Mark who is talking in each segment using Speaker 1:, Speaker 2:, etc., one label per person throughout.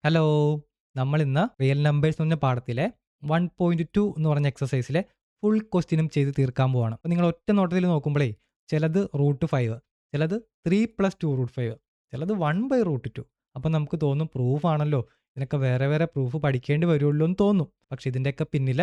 Speaker 1: Hello, നമ്മൾ ഇന്ന് real numbers എന്ന പാഠത്തിലെ 1.2 എന്ന് പറഞ്ഞ എക്സസൈസിലെ ഫുൾ ക്വസ്റ്റ്യനും ചെയ്ത് തീർക്കാൻ പോവാണ്. അപ്പോൾ നിങ്ങൾ ഒറ്റ നോട്ടത്തിൽ നോക്കുമ്പോഴേ ചിലത് √5, ചിലത് 3+2√5, ചിലത് 1/√2. അപ്പോൾ നമുക്ക് തോന്നും പ്രൂഫ് ആണല്ലോ, ഇതിനൊക്കെ വേറെ വേറെ പ്രൂഫ് പഠിക്കേണ്ടി വരുള്ളൂ എന്ന് തോന്നും. പക്ഷെ ഇതിൻ്റെയൊക്കെ പിന്നിൽ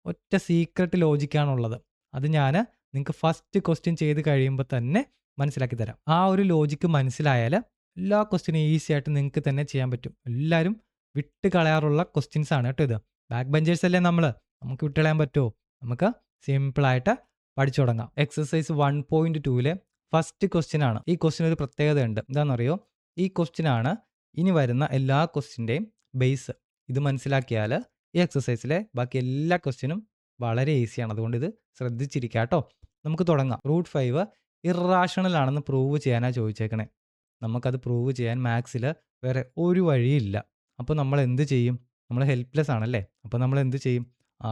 Speaker 1: ഒറ്റ സീക്രട്ട് ലോജിക്കാണുള്ളത്. അത് ഞാൻ നിങ്ങൾക്ക് ഫസ്റ്റ് ക്വസ്റ്റ്യൻ ചെയ്ത് കഴിയുമ്പോൾ തന്നെ മനസ്സിലാക്കി തരാം. ആ ഒരു ലോജിക്ക് മനസ്സിലായാൽ എല്ലാ ക്വസ്റ്റ്യനും ഈസി ആയിട്ട് നിങ്ങൾക്ക് തന്നെ ചെയ്യാൻ പറ്റും. എല്ലാവരും വിട്ട് കളയാറുള്ള ക്വസ്റ്റ്യൻസ് ആണ് കേട്ടോ ഇത്. ബാക്ക് ബെഞ്ചേഴ്സ് അല്ലേ നമ്മൾ, നമുക്ക് വിട്ട് കളയാൻ പറ്റുമോ? നമുക്ക് സിമ്പിളായിട്ട് പഠിച്ചു തുടങ്ങാം. എക്സസൈസ് 1.2ലെ ഫസ്റ്റ് ക്വസ്റ്റ്യൻ ആണ്. ഈ ക്വസ്റ്റ്യൻ ഒരു പ്രത്യേകതയുണ്ട്. എന്താണെന്നറിയോ? ഈ ക്വസ്റ്റ്യൻ ആണ് ഇനി വരുന്ന എല്ലാ ക്വസ്റ്റ്യൻ്റെയും ബേസ്. ഇത് മനസ്സിലാക്കിയാൽ ഈ എക്സസൈസിലെ ബാക്കി എല്ലാ ക്വസ്റ്റ്യനും വളരെ ഈസിയാണ്. അതുകൊണ്ട് ഇത് ശ്രദ്ധിച്ചിരിക്കുക കേട്ടോ. നമുക്ക് തുടങ്ങാം. √5 ഇറാഷണൽ ആണെന്ന് പ്രൂവ് ചെയ്യാനാണ് ചോദിച്ചേക്കണേ. നമുക്കത് പ്രൂവ് ചെയ്യാൻ മാത്സിൽ വേറെ ഒരു വഴിയില്ല. അപ്പോൾ നമ്മൾ എന്ത് ചെയ്യും? നമ്മൾ ഹെൽപ്ലെസ് ആണല്ലേ. അപ്പോൾ നമ്മൾ എന്ത് ചെയ്യും?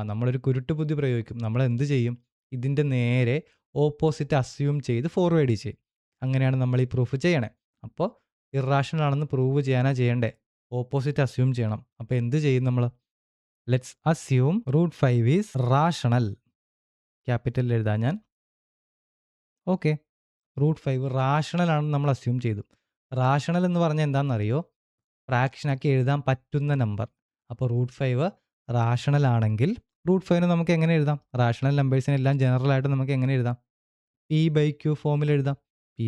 Speaker 1: നമ്മളൊരു കുരുട്ട് ബുദ്ധി പ്രയോഗിക്കും. നമ്മൾ എന്ത് ചെയ്യും? ഇതിൻ്റെ നേരെ ഓപ്പോസിറ്റ് അസ്യൂം ചെയ്ത് ഫോർവേഡ് ചെയ്യും. അങ്ങനെയാണ് നമ്മൾ ഈ പ്രൂഫ് ചെയ്യണേ. അപ്പോൾ ഇറാഷണൽ ആണെന്ന് പ്രൂവ് ചെയ്യാനാണ് ചെയ്യണ്ടേ. ഓപ്പോസിറ്റ് അസ്യൂം ചെയ്യണം. അപ്പോൾ എന്ത് ചെയ്യും നമ്മൾ? Let's assume √5 is rational. ക്യാപിറ്റലിൽ എഴുതാം ഞാൻ. ഓക്കെ, √5 റാഷണൽ ആണെന്ന് നമ്മൾ അസ്യൂം ചെയ്തു. റാഷണൽ എന്ന് പറഞ്ഞാൽ എന്താണെന്നറിയോ? ഫ്രാക്ഷനാക്കി എഴുതാൻ പറ്റുന്ന നമ്പർ. അപ്പോൾ √5 റാഷണൽ ആണെങ്കിൽ √5നെ നമുക്ക് എങ്ങനെ എഴുതാം? റാഷണൽ നമ്പേഴ്സിനെല്ലാം ജനറലായിട്ട് നമുക്ക് എങ്ങനെ എഴുതാം? p/q ഫോമിൽ എഴുതാം.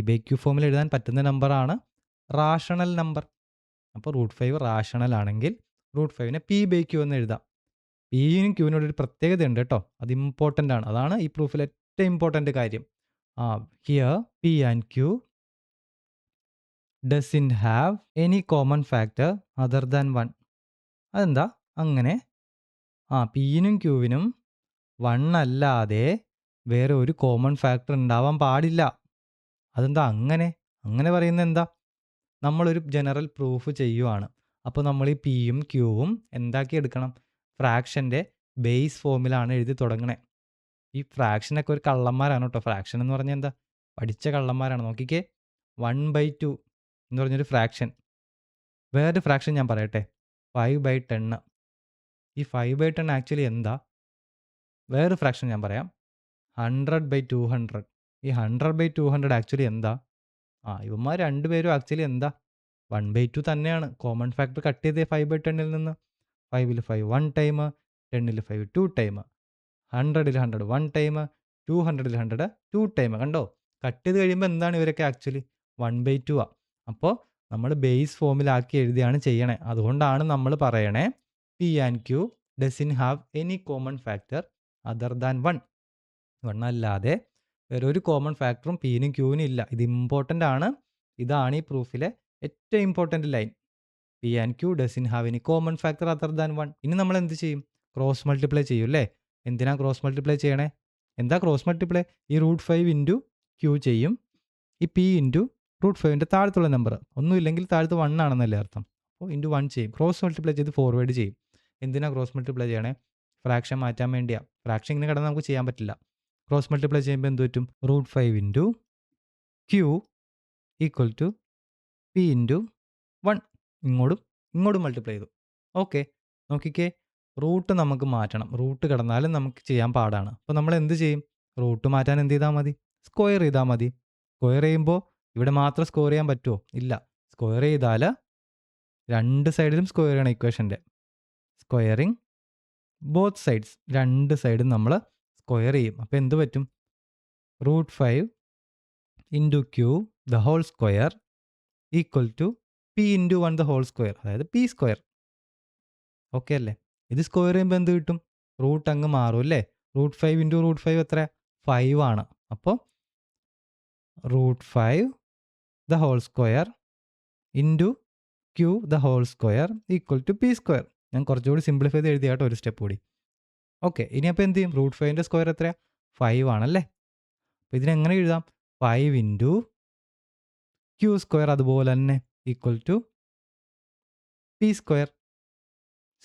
Speaker 1: p/q ഫോമിൽ എഴുതാൻ പറ്റുന്ന നമ്പറാണ് റാഷണൽ നമ്പർ. അപ്പോൾ √5 റാഷണൽ ആണെങ്കിൽ √5നെ p/q എന്ന് എഴുതാം. പിയും ക്യൂവിനോട് ഒരു പ്രത്യേകത ഉണ്ട് കേട്ടോ. അത് ഇമ്പോർട്ടൻ്റ് ആണ്. അതാണ് ഈ പ്രൂഫിൽ ഏറ്റവും ഇമ്പോർട്ടൻ്റ് കാര്യം. Here p and q doesn't have any common factor other than 1. അതെന്താ അങ്ങനെ? പിയിനും ക്യൂവിനും 1 അല്ലാതെ വേറെ ഒരു കോമൺ ഫാക്ടർ ഉണ്ടാവാൻ പാടില്ല. അതെന്താ അങ്ങനെ? അങ്ങനെ പറയുന്നത് എന്താ? നമ്മളൊരു ജനറൽ പ്രൂഫ് ചെയ്യുവാണ്. അപ്പോൾ നമ്മൾ ഈ പിയും ക്യൂവും എന്താക്കി എടുക്കണം? ഫ്രാക്ഷൻ്റെ ബേസ് ഫോമിലാണ് എഴുതി തുടങ്ങണേ. ഈ ഫ്രാക്ഷനൊക്കെ ഒരു കള്ളന്മാരാണ് കേട്ടോ. ഫ്രാക്ഷൻ എന്ന് പറഞ്ഞാൽ എന്താ? പഠിച്ച കള്ളന്മാരാണ്. നോക്കിക്കേ, 1/2 എന്ന് പറഞ്ഞൊരു ഫ്രാക്ഷൻ. വേറൊരു ഫ്രാക്ഷൻ ഞാൻ പറയട്ടെ, 5/10. ഈ 5/10 ആക്ച്വലി എന്താ? വേറൊരു ഫ്രാക്ഷൻ ഞാൻ പറയാം, 100/200. ഈ 100/200 ആക്ച്വലി എന്താ? ഇവന്മാർ രണ്ടുപേരും ആക്ച്വലി എന്താ? 1/2 തന്നെയാണ്. കോമൺ ഫാക്ടർ കട്ട് ചെയ്തേ 5/10ൽ നിന്ന്. 5ൽ 5 1 ടൈം, 10ൽ 5 2 ടൈം, 100ൽ 100 1 ടൈം, 200ൽ 100 2 ടൈം. കണ്ടോ? കട്ട് ചെയ്ത് കഴിയുമ്പോൾ എന്താണ് ഇവരൊക്കെ ആക്ച്വലി? 1/2 അപ്പോൾ നമ്മൾ ബേസ് ഫോമിലാക്കി എഴുതിയാണ് ചെയ്യണേ. അതുകൊണ്ടാണ് നമ്മൾ പറയണേ p and q doesn't have any common factor other than 1. 1 അല്ലാതെ വേറെ ഒരു കോമൺ ഫാക്ടറും പിനും ക്യൂവിനും ഇല്ല. ഇത് ഇമ്പോർട്ടൻ്റ് ആണ്. ഇതാണ് ഈ പ്രൂഫിലെ ഏറ്റവും important line. P and q doesn't have any common factor other than 1. ഇനി നമ്മൾ എന്ത് ചെയ്യും? ക്രോസ് മൾട്ടിപ്ലൈ ചെയ്യും അല്ലേ? എന്തിനാ ക്രോസ് മൾട്ടിപ്ലൈ ചെയ്യണേ? എന്താ ക്രോസ് മൾട്ടിപ്ലൈ? ഈ √5 ഇൻറ്റു ക്യൂ ചെയ്യും. ഈ പി ഇൻറ്റു √5ൻ്റെ താഴത്തുള്ള നമ്പർ ഒന്നുമില്ലെങ്കിൽ താഴത്ത് 1 ആണെന്നല്ലേ അർത്ഥം. അപ്പോൾ ഇൻറ്റു 1 ചെയ്യും. ക്രോസ് മൾട്ടിപ്ലൈ ചെയ്ത് ഫോർവേഡ് ചെയ്യും. എന്തിനാ ക്രോസ് മൾട്ടിപ്ലൈ ചെയ്യണേ? ഫ്രാക്ഷൻ മാറ്റാൻ വേണ്ടിയാണ്. ഫ്രാക്ഷൻ ഇങ്ങനെ കിടന്ന് നമുക്ക് ചെയ്യാൻ പറ്റില്ല. ക്രോസ് മൾട്ടിപ്ലൈ ചെയ്യുമ്പോൾ എന്ത് പറ്റും? √5 into q equal to p into 1. ഇങ്ങോട്ടും മൾട്ടിപ്ലൈ ചെയ്തു. ഓക്കെ, നോക്കിക്കേ, റൂട്ട് നമുക്ക് മാറ്റണം. റൂട്ട് കിടന്നാലും നമുക്ക് ചെയ്യാൻ പാടാണ്. അപ്പോൾ നമ്മൾ എന്ത് ചെയ്യും? റൂട്ട് മാറ്റാൻ എന്ത് ചെയ്താൽ മതി? സ്ക്വയർ ചെയ്താൽ മതി. സ്ക്വയർ ചെയ്യുമ്പോൾ ഇവിടെ മാത്രം സ്ക്വയർ ചെയ്യാൻ പറ്റുമോ? ഇല്ല. സ്ക്വയർ ചെയ്താൽ രണ്ട് സൈഡിലും സ്ക്വയർ ചെയ്യണം ഇക്വേഷൻ്റെ. സ്ക്വയറിങ് ബോത്ത് സൈഡ്സ്, രണ്ട് സൈഡും നമ്മൾ സ്ക്വയർ ചെയ്യും. അപ്പോൾ എന്ത് പറ്റും? √5 into q the whole square equal to p into 1 the whole square, അതായത് പി സ്ക്വയർ. ഓക്കെ അല്ലേ? ഇത് സ്ക്വയർ ചെയ്യുമ്പോൾ എന്ത് കിട്ടും? റൂട്ട് അങ്ങ് മാറും അല്ലേ? √5 ഇൻറ്റു √5 എത്ര? 5 ആണ്. അപ്പോൾ √5 the whole square into q the whole square equal to p square. ഞാൻ കുറച്ചുകൂടി സിംപ്ലിഫൈ ചെയ്ത് എഴുതിയാട്ടോ ഒരു സ്റ്റെപ്പ് കൂടി. ഓക്കെ, ഇനി അപ്പോൾ എന്ത് ചെയ്യും? √5ൻ്റെ സ്ക്വയർ എത്രയാണ്? 5 ആണല്ലേ? അപ്പോൾ ഇതിനെങ്ങനെ എഴുതാം? 5 ഇൻറ്റു ക്യൂ സ്ക്വയർ അതുപോലെ തന്നെ equal to p square.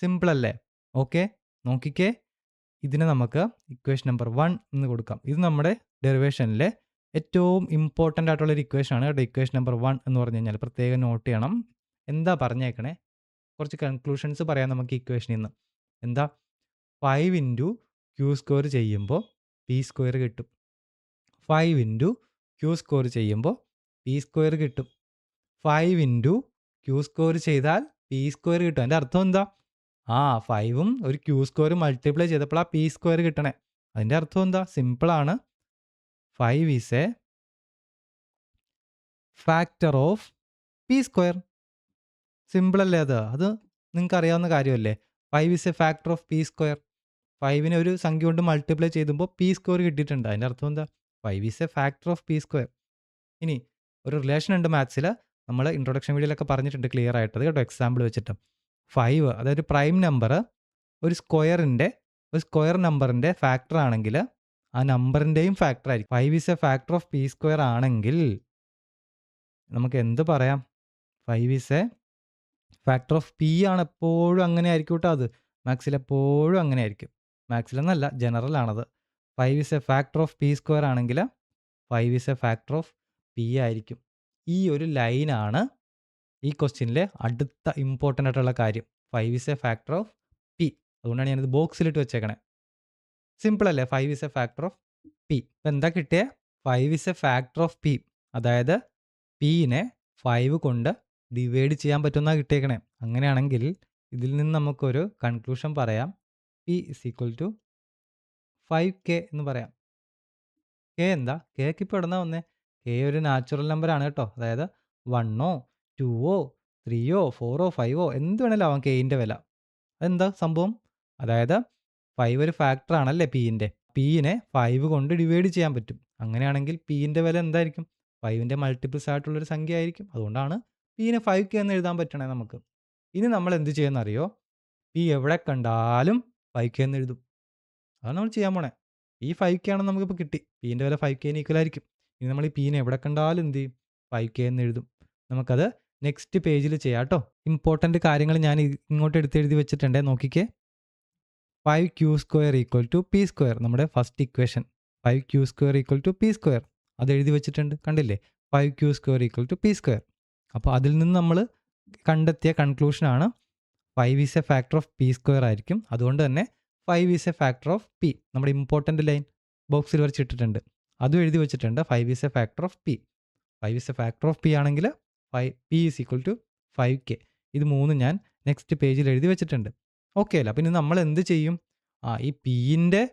Speaker 1: Simple അല്ലേ? ഓക്കെ, നോക്കിക്കേ, ഇതിനെ നമുക്ക് ഇക്വേഷൻ നമ്പർ 1 എന്ന് കൊടുക്കാം. ഇത് നമ്മുടെ ഡെറിവേഷനിലെ ഏറ്റവും ഇമ്പോർട്ടൻ്റ് ആയിട്ടുള്ളൊരു ഇക്വേഷൻ ആണ് കേട്ടോ. ഇക്വേഷൻ നമ്പർ 1 എന്ന് പറഞ്ഞു കഴിഞ്ഞാൽ പ്രത്യേകം നോട്ട് ചെയ്യണം. എന്താ പറഞ്ഞേക്കണേ? കുറച്ച് കൺക്ലൂഷൻസ് പറയാം നമുക്ക് ഇക്വേഷനിൽ നിന്ന്. എന്താ? 5 ഇൻറ്റു ക്യൂ സ്ക്വയർ ചെയ്യുമ്പോൾ പി സ്ക്വയർ കിട്ടും. 5 ഇൻറ്റു ക്യൂ സ്ക്വയർ ചെയ്യുമ്പോൾ പി സ്ക്വയർ കിട്ടും. 5 ഇൻറ്റു ക്യൂ സ്ക്വയർ ചെയ്താൽ പി സ്ക്വയർ കിട്ടും. അതിൻ്റെ അർത്ഥം എന്താ? 5ഉം ഒരു ക്യൂ സ്ക്വയർ മൾട്ടിപ്ലൈ ചെയ്തപ്പോഴാണ് പി സ്ക്വയർ കിട്ടണേ. അതിൻ്റെ അർത്ഥം എന്താ? സിമ്പിളാണ്. 5 is a factor of p square. Simple അല്ലേ അത്? അത് നിങ്ങൾക്ക് അറിയാവുന്ന കാര്യമല്ലേ? 5 is a factor of p square. 5നെ ഒരു സംഖ്യ കൊണ്ട് മൾട്ടിപ്ലൈ ചെയ്തുമ്പോൾ പി സ്ക്വയർ കിട്ടിയിട്ടുണ്ട്. അതിൻ്റെ അർത്ഥം എന്താ? 5 is a factor of p square. ഇനി ഒരു റിലേഷൻ ഉണ്ട് മാത്സിൽ. നമ്മൾ ഇൻട്രൊഡക്ഷൻ വീഡിയോയിലൊക്കെ പറഞ്ഞിട്ടുണ്ട് ക്ലിയർ ആയിട്ടത് കേട്ടോ, എക്സാമ്പിൾ വെച്ചിട്ട്. 5 അതായത് പ്രൈം നമ്പർ ഒരു സ്ക്വയർ നമ്പറിൻ്റെ ഫാക്ടർ ആണെങ്കിൽ ആ നമ്പറിൻ്റെയും ഫാക്ടർ ആയിരിക്കും. 5 is a factor of p square ആണെങ്കിൽ നമുക്ക് എന്ത് പറയാം? 5 is a factor of P ആണ്. എപ്പോഴും അങ്ങനെ ആയിരിക്കും കേട്ടോ. അത് മാത്സിൽ എപ്പോഴും അങ്ങനെ ആയിരിക്കും. മാത്സിലെന്നല്ല, ജനറൽ ആണത്. 5 is a factor of p square ആണെങ്കിൽ 5 is a factor of P ആയിരിക്കും. ഈ ഒരു ലൈനാണ് ഈ ക്വസ്റ്റ്യനിലെ അടുത്ത ഇമ്പോർട്ടൻ്റ് ആയിട്ടുള്ള കാര്യം. 5 is a factor of P. അതുകൊണ്ടാണ് ഞാനിത് ബോക്സിലിട്ട് വെച്ചേക്കണേ. സിമ്പിൾ അല്ലേ? 5 is a factor of P. ഇപ്പം എന്താ കിട്ടിയേ? 5 is a factor of P. അതായത് പിനെ 5 കൊണ്ട് ഡിവൈഡ് ചെയ്യാൻ പറ്റുമെന്നാണ് കിട്ടിയേക്കണേ. അങ്ങനെയാണെങ്കിൽ ഇതിൽ നിന്ന് നമുക്കൊരു കൺക്ലൂഷൻ പറയാം. P is equal to 5k എന്ന് പറയാം. കെ എന്താ? കെക്ക് ഇപ്പോൾ എവിടുന്നാ വന്നേ? കെ ഒരു നാച്ചുറൽ നമ്പർ ആണ് കേട്ടോ. അതായത് 1ഓ 2ഓ 3ഓ 4ഓ 5ഓ എന്ത് വേണേലും ആവാം കെയിൻ്റെ വില. അതെന്താ സംഭവം? അതായത് 5 ഒരു ഫാക്ടർ ആണല്ലേ പീൻ്റെ. പീനെ 5 കൊണ്ട് ഡിവൈഡ് ചെയ്യാൻ പറ്റും. അങ്ങനെയാണെങ്കിൽ പീൻ്റെ വില എന്തായിരിക്കും? 5ൻ്റെ മൾട്ടിപ്പിൾസ് ആയിട്ടുള്ളൊരു സംഖ്യ ആയിരിക്കും. അതുകൊണ്ടാണ് പീനെ 5k എന്ന് എഴുതാൻ പറ്റണേ നമുക്ക്. ഇനി നമ്മൾ എന്ത് ചെയ്യുമെന്നറിയോ? പി എവിടെ കണ്ടാലും 5k എന്ന് എഴുതും. അതാണ് നമ്മൾ ചെയ്യാൻ പോണേ. ഈ 5k ആണെന്ന് നമുക്കിപ്പോൾ കിട്ടി. പീൻ്റെ വില 5kന് ഈക്വൽ ആയിരിക്കും. ഇനി നമ്മൾ ഈ പീനെ എവിടെ കണ്ടാലും എന്ത് ചെയ്യും? 5k എന്ന് എഴുതും. നമുക്കത് നെക്സ്റ്റ് പേജിൽ ചെയ്യാം കേട്ടോ. ഇമ്പോർട്ടൻ്റ് കാര്യങ്ങൾ ഞാൻ ഇങ്ങോട്ട് എഴുതി വെച്ചിട്ടുണ്ടേ, നോക്കിക്കേ. 5q square equal to p square. നമ്മുടെ first equation 5q square equal to p square. അത് എഴുതി വെച്ചിട്ടുണ്ട്, കണ്ടില്ലേ? 5q square equal to p square. അപ്പോൾ അതിൽ നിന്ന് നമ്മൾ കണ്ടെത്തിയ കൺക്ലൂഷനാണ് 5 is a factor of p square ആയിരിക്കും. അതുകൊണ്ട് തന്നെ 5 is a factor of p. നമ്മുടെ ഇമ്പോർട്ടൻ്റ് ലൈൻ ബോക്സിൽ വരച്ചിട്ടിട്ടുണ്ട്, അതും എഴുതി വെച്ചിട്ടുണ്ട്. 5 is a factor of p. 5 is a factor of P ആണെങ്കിൽ p is equal to 5k. ഇത് മൂന്നും ഞാൻ നെക്സ്റ്റ് പേജിൽ എഴുതി വെച്ചിട്ടുണ്ട്. ഓക്കെ അല്ല? അപ്പം ഇനി നമ്മൾ എന്ത് ചെയ്യും? ഈ പീനെ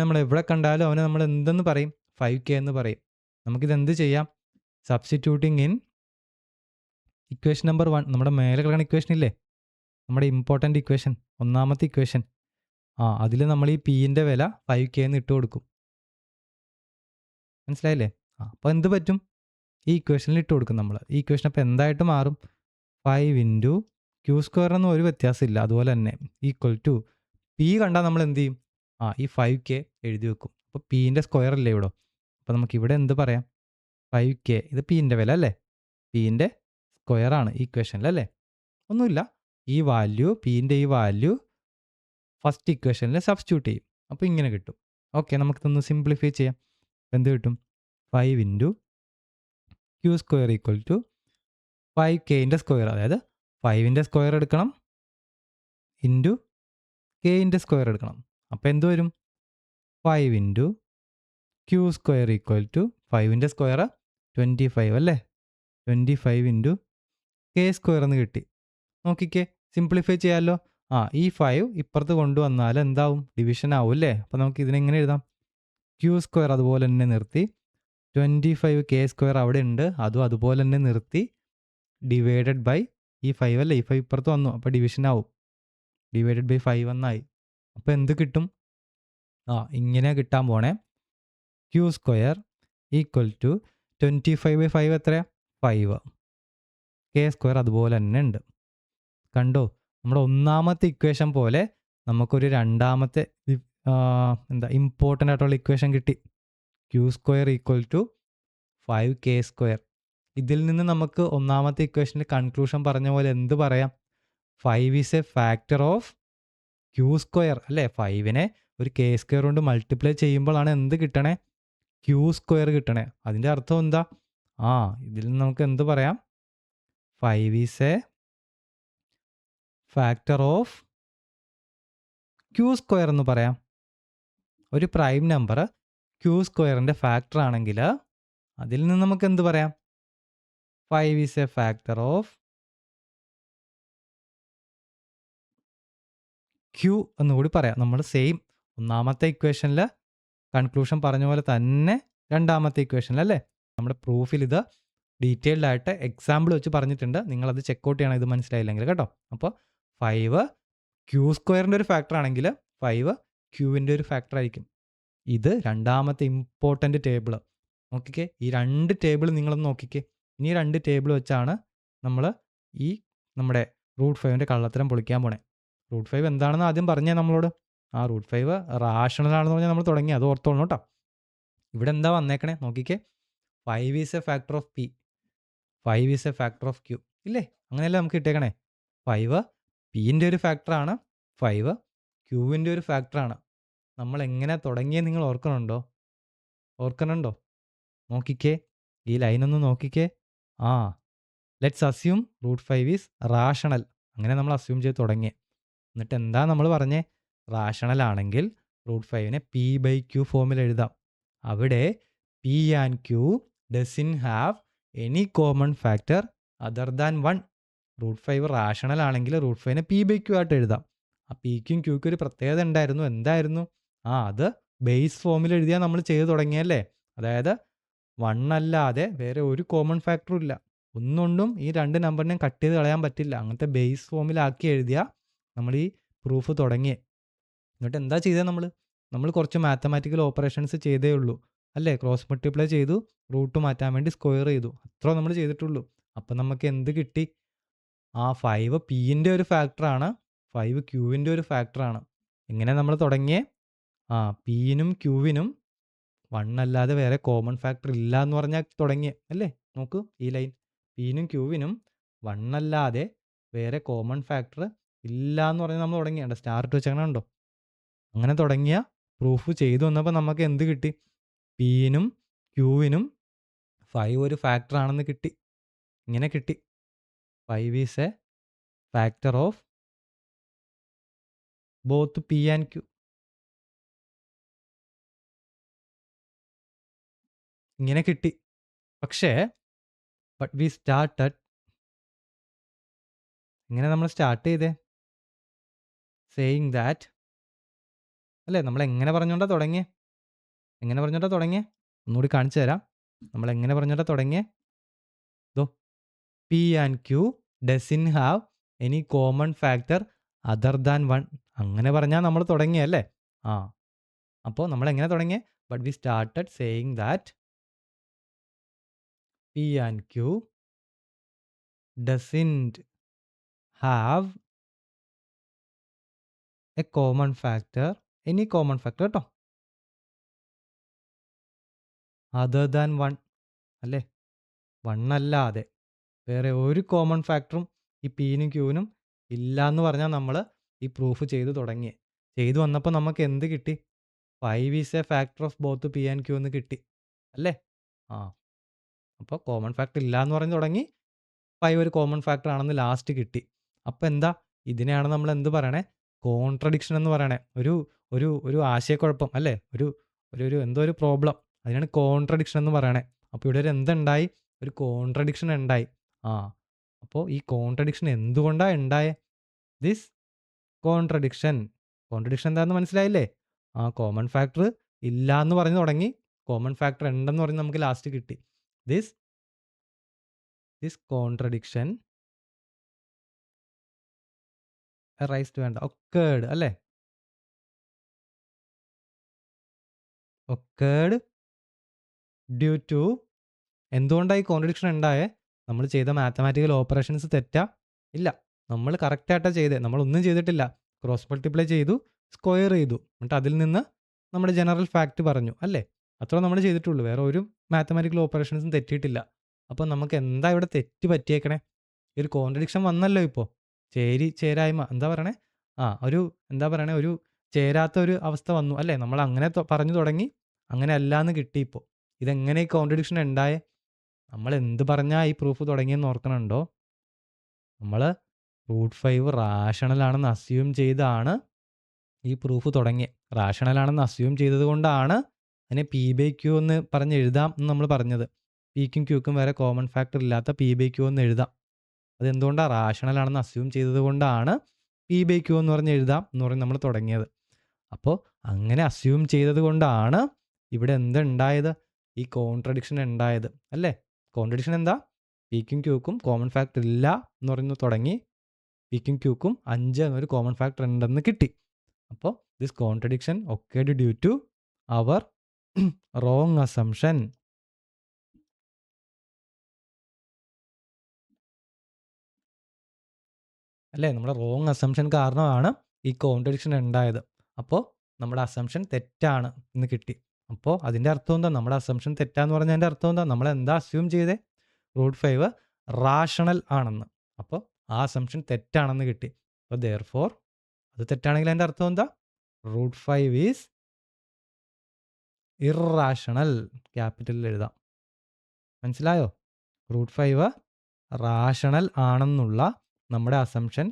Speaker 1: നമ്മൾ എവിടെ കണ്ടാലും അവനെ നമ്മൾ എന്തെന്ന് പറയും? 5k എന്ന് പറയും. നമുക്കിത് എന്ത് ചെയ്യാം? സബ്സ്റ്റിറ്റ്യൂട്ടിങ് ഇൻ ഇക്വേഷൻ നമ്പർ 1, നമ്മുടെ മേലെ കിടക്കുന്ന ഇക്വേഷൻ ഇല്ലേ, നമ്മുടെ ഇമ്പോർട്ടൻ്റ് ഇക്വേഷൻ, ഒന്നാമത്തെ ഇക്വേഷൻ. അതിൽ നമ്മൾ ഈ പീൻ്റെ വില 5k എന്ന് ഇട്ട് കൊടുക്കും. മനസ്സിലായില്ലേ? അപ്പോൾ എന്ത് പറ്റും? ഈ ഇക്വേഷനിൽ ഇട്ട് കൊടുക്കും നമ്മൾ. ഈ ഇക്വേഷൻ അപ്പോൾ എന്തായിട്ട് മാറും? 5 ഇൻറ്റു ക്യൂ സ്ക്വയറിനൊന്നും ഒരു വ്യത്യാസമില്ല, അതുപോലെ തന്നെ ഈക്വൽ ടു പി കണ്ടാൽ നമ്മൾ എന്ത് ചെയ്യും? ഈ 5k എഴുതി വെക്കും. അപ്പോൾ പീൻ്റെ സ്ക്വയർ അല്ലേ ഇവിടെ. അപ്പോൾ നമുക്കിവിടെ എന്ത് പറയാം? 5k, ഇത് പീൻ്റെ വില അല്ലേ? പീൻ്റെ സ്ക്വയർ ആണ് ഈ ഇക്വേഷനിലല്ലേ? ഒന്നുമില്ല, ഈ വാല്യൂ, പീൻ്റെ ഈ വാല്യൂ ഫസ്റ്റ് ഇക്വേഷനിൽ സബ്സ്റ്റിറ്റ്യൂട്ട് ചെയ്യും. അപ്പോൾ ഇങ്ങനെ കിട്ടും. ഓക്കെ, നമുക്കിതൊന്ന് സിംപ്ലിഫൈ ചെയ്യാം. എന്ത് കിട്ടും? 5 into q square equal to 5kൻ്റെ സ്ക്വയർ, അതായത് 5ൻ്റെ സ്ക്വയർ എടുക്കണം ഇൻറ്റു kൻ്റെ സ്ക്വയർ എടുക്കണം. അപ്പോൾ എന്ത് വരും? 5 into q square equal to 5ൻ്റെ സ്ക്വയർ 25 അല്ലേ? 25 ഇൻറ്റു k സ്ക്വയർ എന്ന് കിട്ടി. നോക്കിക്കേ, സിംപ്ലിഫൈ ചെയ്യാമല്ലോ. ഈ 5 ഇപ്പുറത്ത് കൊണ്ടുവന്നാൽ എന്താവും? ഡിവിഷൻ ആവും അല്ലേ? അപ്പോൾ നമുക്ക് ഇതിനെങ്ങനെ എഴുതാം? ക്യൂ സ്ക്വയർ അതുപോലെ തന്നെ നിർത്തി, 25k സ്ക്വയർ അവിടെ ഉണ്ട്, അതും അതുപോലെ തന്നെ നിർത്തി, ഡിവൈഡഡ് ബൈ ഈ 5 അല്ലേ? ഈ 5 ഇപ്പുറത്ത് വന്നു, അപ്പോൾ ഡിവിഷൻ ആവും. ഡിവൈഡഡ് ബൈ 5 എന്നായി. അപ്പോൾ എന്ത് കിട്ടും? ഇങ്ങനെ കിട്ടാൻ പോണേ. ക്യൂ സ്ക്വയർ ഈക്വൽ ടു 25/5 എത്രയാണ്? 5. k സ്ക്വയർ അതുപോലെ തന്നെ ഉണ്ട്. കണ്ടോ? നമ്മുടെ ഒന്നാമത്തെ ഇക്വേഷൻ പോലെ നമുക്കൊരു രണ്ടാമത്തെ ഇമ്പോർട്ടൻ്റ് ആയിട്ടുള്ള ഇക്വേഷൻ കിട്ടി. Q square equal to 5k square. ഇതിൽ നിന്ന് നമുക്ക് ഒന്നാമത്തെ ഇക്വേഷൻ്റെ കൺക്ലൂഷൻ പറഞ്ഞ പോലെ എന്ത് പറയാം? 5 is a factor of q square അല്ലേ? 5നെ ഒരു k സ്ക്വയർ കൊണ്ട് മൾട്ടിപ്ലൈ ചെയ്യുമ്പോഴാണ് എന്ത് കിട്ടണേ? ക്യൂ സ്ക്വയർ കിട്ടണേ. അതിൻ്റെ അർത്ഥം എന്താ? ഇതിൽ നിന്ന് നമുക്ക് എന്ത് പറയാം? 5 is a factor of q square എന്ന് പറയാം. ഒരു പ്രൈം നമ്പർ ക്യൂ സ്ക്വയറിൻ്റെ ഫാക്ടർ ആണെങ്കിൽ അതിൽ നിന്ന് നമുക്ക് എന്ത് പറയാം? 5 is a factor of q എന്നുകൂടി പറയാം. നമ്മൾ സെയിം ഒന്നാമത്തെ ഇക്വേഷനിൽ കൺക്ലൂഷൻ പറഞ്ഞ പോലെ തന്നെ രണ്ടാമത്തെ ഇക്വേഷനിൽ അല്ലേ? നമ്മുടെ പ്രൂഫിൽ ഇത് ഡീറ്റെയിൽഡ് ആയിട്ട് എക്സാമ്പിൾ വെച്ച് പറഞ്ഞിട്ടുണ്ട്. നിങ്ങളത് ചെക്കൗട്ട് ചെയ്യണം ഇത് മനസ്സിലായില്ലെങ്കിൽ കേട്ടോ. അപ്പോൾ 5 ക്യൂ സ്ക്വയറിൻ്റെ ഒരു ഫാക്ടർ ആണെങ്കിൽ 5 ക്യൂവിൻ്റെ ഒരു ഫാക്ടർ ആയിരിക്കും. ഇത് രണ്ടാമത്തെ ഇമ്പോർട്ടൻ്റ് ടേബിൾ. നോക്കിക്കേ, ഈ രണ്ട് ടേബിൾ നിങ്ങളൊന്ന് നോക്കിക്കേ. ഇനി രണ്ട് ടേബിൾ വെച്ചാണ് നമ്മൾ ഈ നമ്മുടെ √5ൻ്റെ കള്ളത്തരം പൊളിക്കാൻ പോണേ. √5 എന്താണെന്ന് ആദ്യം പറഞ്ഞേ നമ്മളോട്. √5 റാഷണൽ ആണെന്ന് പറഞ്ഞാൽ നമ്മൾ തുടങ്ങി, അത് ഓർത്തോളണം കേട്ടോ. ഇവിടെ എന്താ വന്നേക്കണേ നോക്കിക്കേ. 5 is a factor of p, 5 is a factor of q ഇല്ലേ? അങ്ങനെയല്ലേ നമുക്ക് കിട്ടേക്കണേ. 5 പിൻ്റെ ഒരു ഫാക്ടറാണ്, 5 ക്യൂവിൻ്റെ ഒരു ഫാക്ടറാണ്. നമ്മൾ എങ്ങനെ തുടങ്ങിയത് നിങ്ങൾ ഓർക്കണുണ്ടോ? നോക്കിക്കേ, ഈ ലൈനൊന്ന് നോക്കിക്കേ. Let's assume √5 is rational. അങ്ങനെ നമ്മൾ അസ്യൂം ചെയ്ത് തുടങ്ങി. എന്നിട്ട് എന്താ നമ്മൾ പറഞ്ഞേ? റാഷണൽ ആണെങ്കിൽ √5നെ p/q ഫോമിൽ എഴുതാം. അവിടെ p and q doesn't have any common factor other than 1. √5 rational ആണെങ്കിൽ √5നെ p/q ആയിട്ട് എഴുതാം. ആ പിക്കും ക്യൂക്കും ഒരു പ്രത്യേകത ഉണ്ടായിരുന്നു. എന്തായിരുന്നു? അത് ബേസ് ഫോമിൽ എഴുതിയാൽ നമ്മൾ ചെയ്ത് തുടങ്ങിയല്ലേ? അതായത് 1 അല്ലാതെ വേറെ ഒരു കോമൺ ഫാക്ടറും ഇല്ല. ഒന്നുകൊണ്ടും ഈ രണ്ട് നമ്പറിനെയും കട്ട് ചെയ്ത് കളയാൻ പറ്റില്ല. അങ്ങനത്തെ ബേസ് ഫോമിലാക്കി എഴുതിയാൽ നമ്മൾ ഈ പ്രൂഫ് തുടങ്ങി. എന്നിട്ട് എന്താ ചെയ്തത് നമ്മൾ കുറച്ച് മാത്തമാറ്റിക്കൽ ഓപ്പറേഷൻസ് ചെയ്തേ ഉള്ളൂ അല്ലേ? ക്രോസ് മൾട്ടിപ്ലൈ ചെയ്തു, റൂട്ട് മാറ്റാൻ വേണ്ടി സ്ക്വയർ ചെയ്തു, അത്ര നമ്മൾ ചെയ്തിട്ടുള്ളൂ. അപ്പം നമുക്ക് എന്ത് കിട്ടി? 5 പിൻ്റെ ഒരു ഫാക്ടറാണ്, 5 ക്യൂവിൻ്റെ ഒരു ഫാക്ടറാണ്. എങ്ങനെ നമ്മൾ തുടങ്ങിയേ? പിനും ക്യൂവിനും 1 അല്ലാതെ വേറെ കോമൺ ഫാക്ടർ ഇല്ല എന്ന് പറഞ്ഞാൽ തുടങ്ങിയേ അല്ലേ? നോക്കൂ ഈ ലൈൻ, പിനും ക്യൂവിനും 1 അല്ലാതെ വേറെ കോമൺ ഫാക്ടർ ഇല്ല എന്ന് പറഞ്ഞാൽ നമ്മൾ തുടങ്ങിയ സ്റ്റാർ ഇട്ട് വെച്ചങ്ങനെ ഉണ്ടോ? അങ്ങനെ തുടങ്ങിയ പ്രൂഫ് ചെയ്തു വന്നപ്പോൾ നമുക്ക് എന്ത് കിട്ടി? പിനും ക്യൂവിനും 5 ഒരു ഫാക്ടർ ആണെന്ന് കിട്ടി. ഇങ്ങനെ കിട്ടി. 5 is a factor of both p and q. ഇങ്ങനെ കിട്ടി. പക്ഷേ ബട്ട് വി സ്റ്റാർട്ടഡ്, ഇങ്ങനെ നമ്മൾ സ്റ്റാർട്ട് ചെയ്തേ സേയിങ് ദാറ്റ് അല്ലേ? നമ്മൾ എങ്ങനെ പറഞ്ഞുകൊണ്ടാ തുടങ്ങിയേ? ഒന്നുകൂടി കാണിച്ചു തരാം. നമ്മൾ എങ്ങനെ പറഞ്ഞുകൊണ്ടാ തുടങ്ങിയേ? P and q doesn't have any common factor other than 1. അങ്ങനെ പറഞ്ഞാൽ നമ്മൾ തുടങ്ങിയല്ലേ? അപ്പോൾ നമ്മൾ എങ്ങനെ തുടങ്ങിയേ? But we started saying that p and q doesn't have a common factor, any common factor കേട്ടോ, അതർ ദാൻ 1 അല്ലേ? 1 അല്ലാതെ വേറെ ഒരു കോമൺ ഫാക്ടറും ഈ പിനും ക്യൂവിനും ഇല്ല എന്ന് പറഞ്ഞാൽ നമ്മൾ ഈ പ്രൂഫ് ചെയ്ത് തുടങ്ങി. ചെയ്തു വന്നപ്പോൾ നമുക്ക് എന്ത് കിട്ടി? 5 is a factor of both p and q എന്ന് കിട്ടി അല്ലേ? അപ്പോൾ കോമൺ ഫാക്ടർ ഇല്ല എന്ന് പറഞ്ഞ് തുടങ്ങി, 5 ഒരു കോമൺ ഫാക്ടർ ആണെന്ന് ലാസ്റ്റ് കിട്ടി. അപ്പോൾ എന്താ? ഇതിനെയാണ് നമ്മൾ എന്ത് പറയണേ? കോൺട്രഡിക്ഷൻ എന്ന് പറയണേ. ഒരു ഒരു ഒരു ആശയക്കുഴപ്പം അല്ലേ? ഒരു എന്തോ ഒരു പ്രോബ്ലം, അതിനാണ് കോൺട്രഡിക്ഷൻ എന്ന് പറയണേ. അപ്പോൾ ഇവിടെ ഒരു എന്തുണ്ടായി? ഒരു കോൺട്രഡിക്ഷൻ ഉണ്ടായി. അപ്പോൾ ഈ കോൺട്രഡിക്ഷൻ എന്തുകൊണ്ടാണ് ഉണ്ടായേ? ദിസ് കോൺട്രഡിക്ഷൻ എന്താണെന്ന് മനസ്സിലായില്ലേ? കോമൺ ഫാക്ടർ ഇല്ല എന്ന് പറഞ്ഞ് തുടങ്ങി, കോമൺ ഫാക്ടർ ഉണ്ടെന്ന് പറഞ്ഞ് നമുക്ക് ലാസ്റ്റ് കിട്ടി. ദിസ് കോൺട്രഡിക്ഷൻ അറൈസ്ഡ് വേണ്ട ഒക്കേർഡ് അല്ലേ? ഒക്കേർഡ് ഡ്യൂ ടു, എന്തുകൊണ്ടാണ് ഈ കോൺട്രഡിക്ഷൻ ഉണ്ടായേ? നമ്മൾ ചെയ്ത മാത്തമാറ്റിക്കൽ ഓപ്പറേഷൻസ് തെറ്റാ? ഇല്ല, നമ്മൾ കറക്റ്റായിട്ടാണ് ചെയ്തത്. നമ്മളൊന്നും ചെയ്തിട്ടില്ല. ക്രോസ് മൾട്ടിപ്ലൈ ചെയ്തു, സ്ക്വയർ ചെയ്തു, എന്നിട്ട് അതിൽ നിന്ന് നമ്മുടെ ജനറൽ ഫാക്റ്റ് പറഞ്ഞു അല്ലേ? അത്ര നമ്മൾ ചെയ്തിട്ടുള്ളൂ. വേറെ ഒരു മാത്തമാറ്റിക്കൽ ഓപ്പറേഷൻസും തെറ്റിയിട്ടില്ല. അപ്പോൾ നമുക്ക് എന്താ ഇവിടെ തെറ്റ് പറ്റിയേക്കണേ? ഈ ഒരു കോൺട്രഡിക്ഷൻ വന്നല്ലോ ഇപ്പോൾ. ചേരായ്മ എന്താ പറയണേ? ഒരു ചേരാത്ത ഒരു അവസ്ഥ വന്നു അല്ലേ? നമ്മൾ അങ്ങനെ പറഞ്ഞു തുടങ്ങി, അങ്ങനെ അല്ലാന്ന് കിട്ടി ഇപ്പോൾ. ഇതെങ്ങനെ ഈ കോൺട്രഡിക്ഷൻ ഉണ്ടായേ? നമ്മൾ എന്ത് പറഞ്ഞാൽ ഈ പ്രൂഫ് തുടങ്ങിയെന്ന് ഓർക്കണുണ്ടോ? നമ്മൾ റൂട്ട് 5 റാഷണൽ ആണെന്ന് അസ്യൂം ചെയ്താണ് ഈ പ്രൂഫ് തുടങ്ങിയത്. റാഷണൽ ആണെന്ന് അസ്യൂം ചെയ്തത് കൊണ്ടാണ് അതിനെ പി ബൈ ക്യൂ എന്ന് പറഞ്ഞ് എഴുതാം എന്ന് നമ്മൾ പറഞ്ഞത്. പിക്കും ക്യൂക്കും വേറെ കോമൺ ഫാക്ടർ ഇല്ലാത്ത പി ബൈ ക്യൂ എന്ന് എഴുതാം. അതെന്തുകൊണ്ടാണ്? റാഷണൽ ആണെന്ന് അസ്യൂം ചെയ്തത് കൊണ്ടാണ് പി ബൈ ക്യൂ എന്ന് പറഞ്ഞ് എഴുതാം എന്ന് പറഞ്ഞ് നമ്മൾ തുടങ്ങിയത്. അപ്പോൾ അങ്ങനെ അസ്യൂം ചെയ്തത് കൊണ്ടാണ് ഇവിടെ എന്തുണ്ടായത്? ഈ കോൺട്രഡിക്ഷൻ ഉണ്ടായത് അല്ലേ? കോൺട്രഡിക്ഷൻ എന്താ? പിക്കും ക്യൂക്കും കോമൺ ഫാക്ടർ ഇല്ല എന്ന് പറയുന്നു തുടങ്ങി, പിക്കും ക്യൂക്കും 5 എന്നൊരു കോമൺ ഫാക്ടർ ഉണ്ടെന്ന് കിട്ടി. അപ്പോൾ this contradiction occurred due to our wrong assumption. അല്ലേ? നമ്മുടെ റോങ് അസംഷൻ കാരണമാണ് ഈ കോൺട്രഡിക്ഷൻ ഉണ്ടായത്. അപ്പോൾ നമ്മുടെ അസംഷൻ തെറ്റാണ് എന്ന് കിട്ടി. അപ്പോൾ അതിൻ്റെ അർത്ഥം എന്താ? നമ്മുടെ അസംഷൻ തെറ്റാന്ന് പറഞ്ഞതിൻ്റെ അർത്ഥം എന്താ? നമ്മൾ എന്താ അസ്യൂം ചെയ്തേ? റൂട്ട് 5 റാഷണൽ ആണെന്ന്. അപ്പോൾ ആ അസംഷൻ തെറ്റാണെന്ന് കിട്ടി. അപ്പോൾ ദെയർഫോർ അത് തെറ്റാണെങ്കിൽ അതിൻ്റെ അർത്ഥം എന്താ? Root 5 is irrational. ക്യാപിറ്റലിൽ എഴുതാം. മനസ്സിലായോ? റൂട്ട് 5 റാഷണൽ ആണെന്നുള്ള നമ്മുടെ അസംഷൻ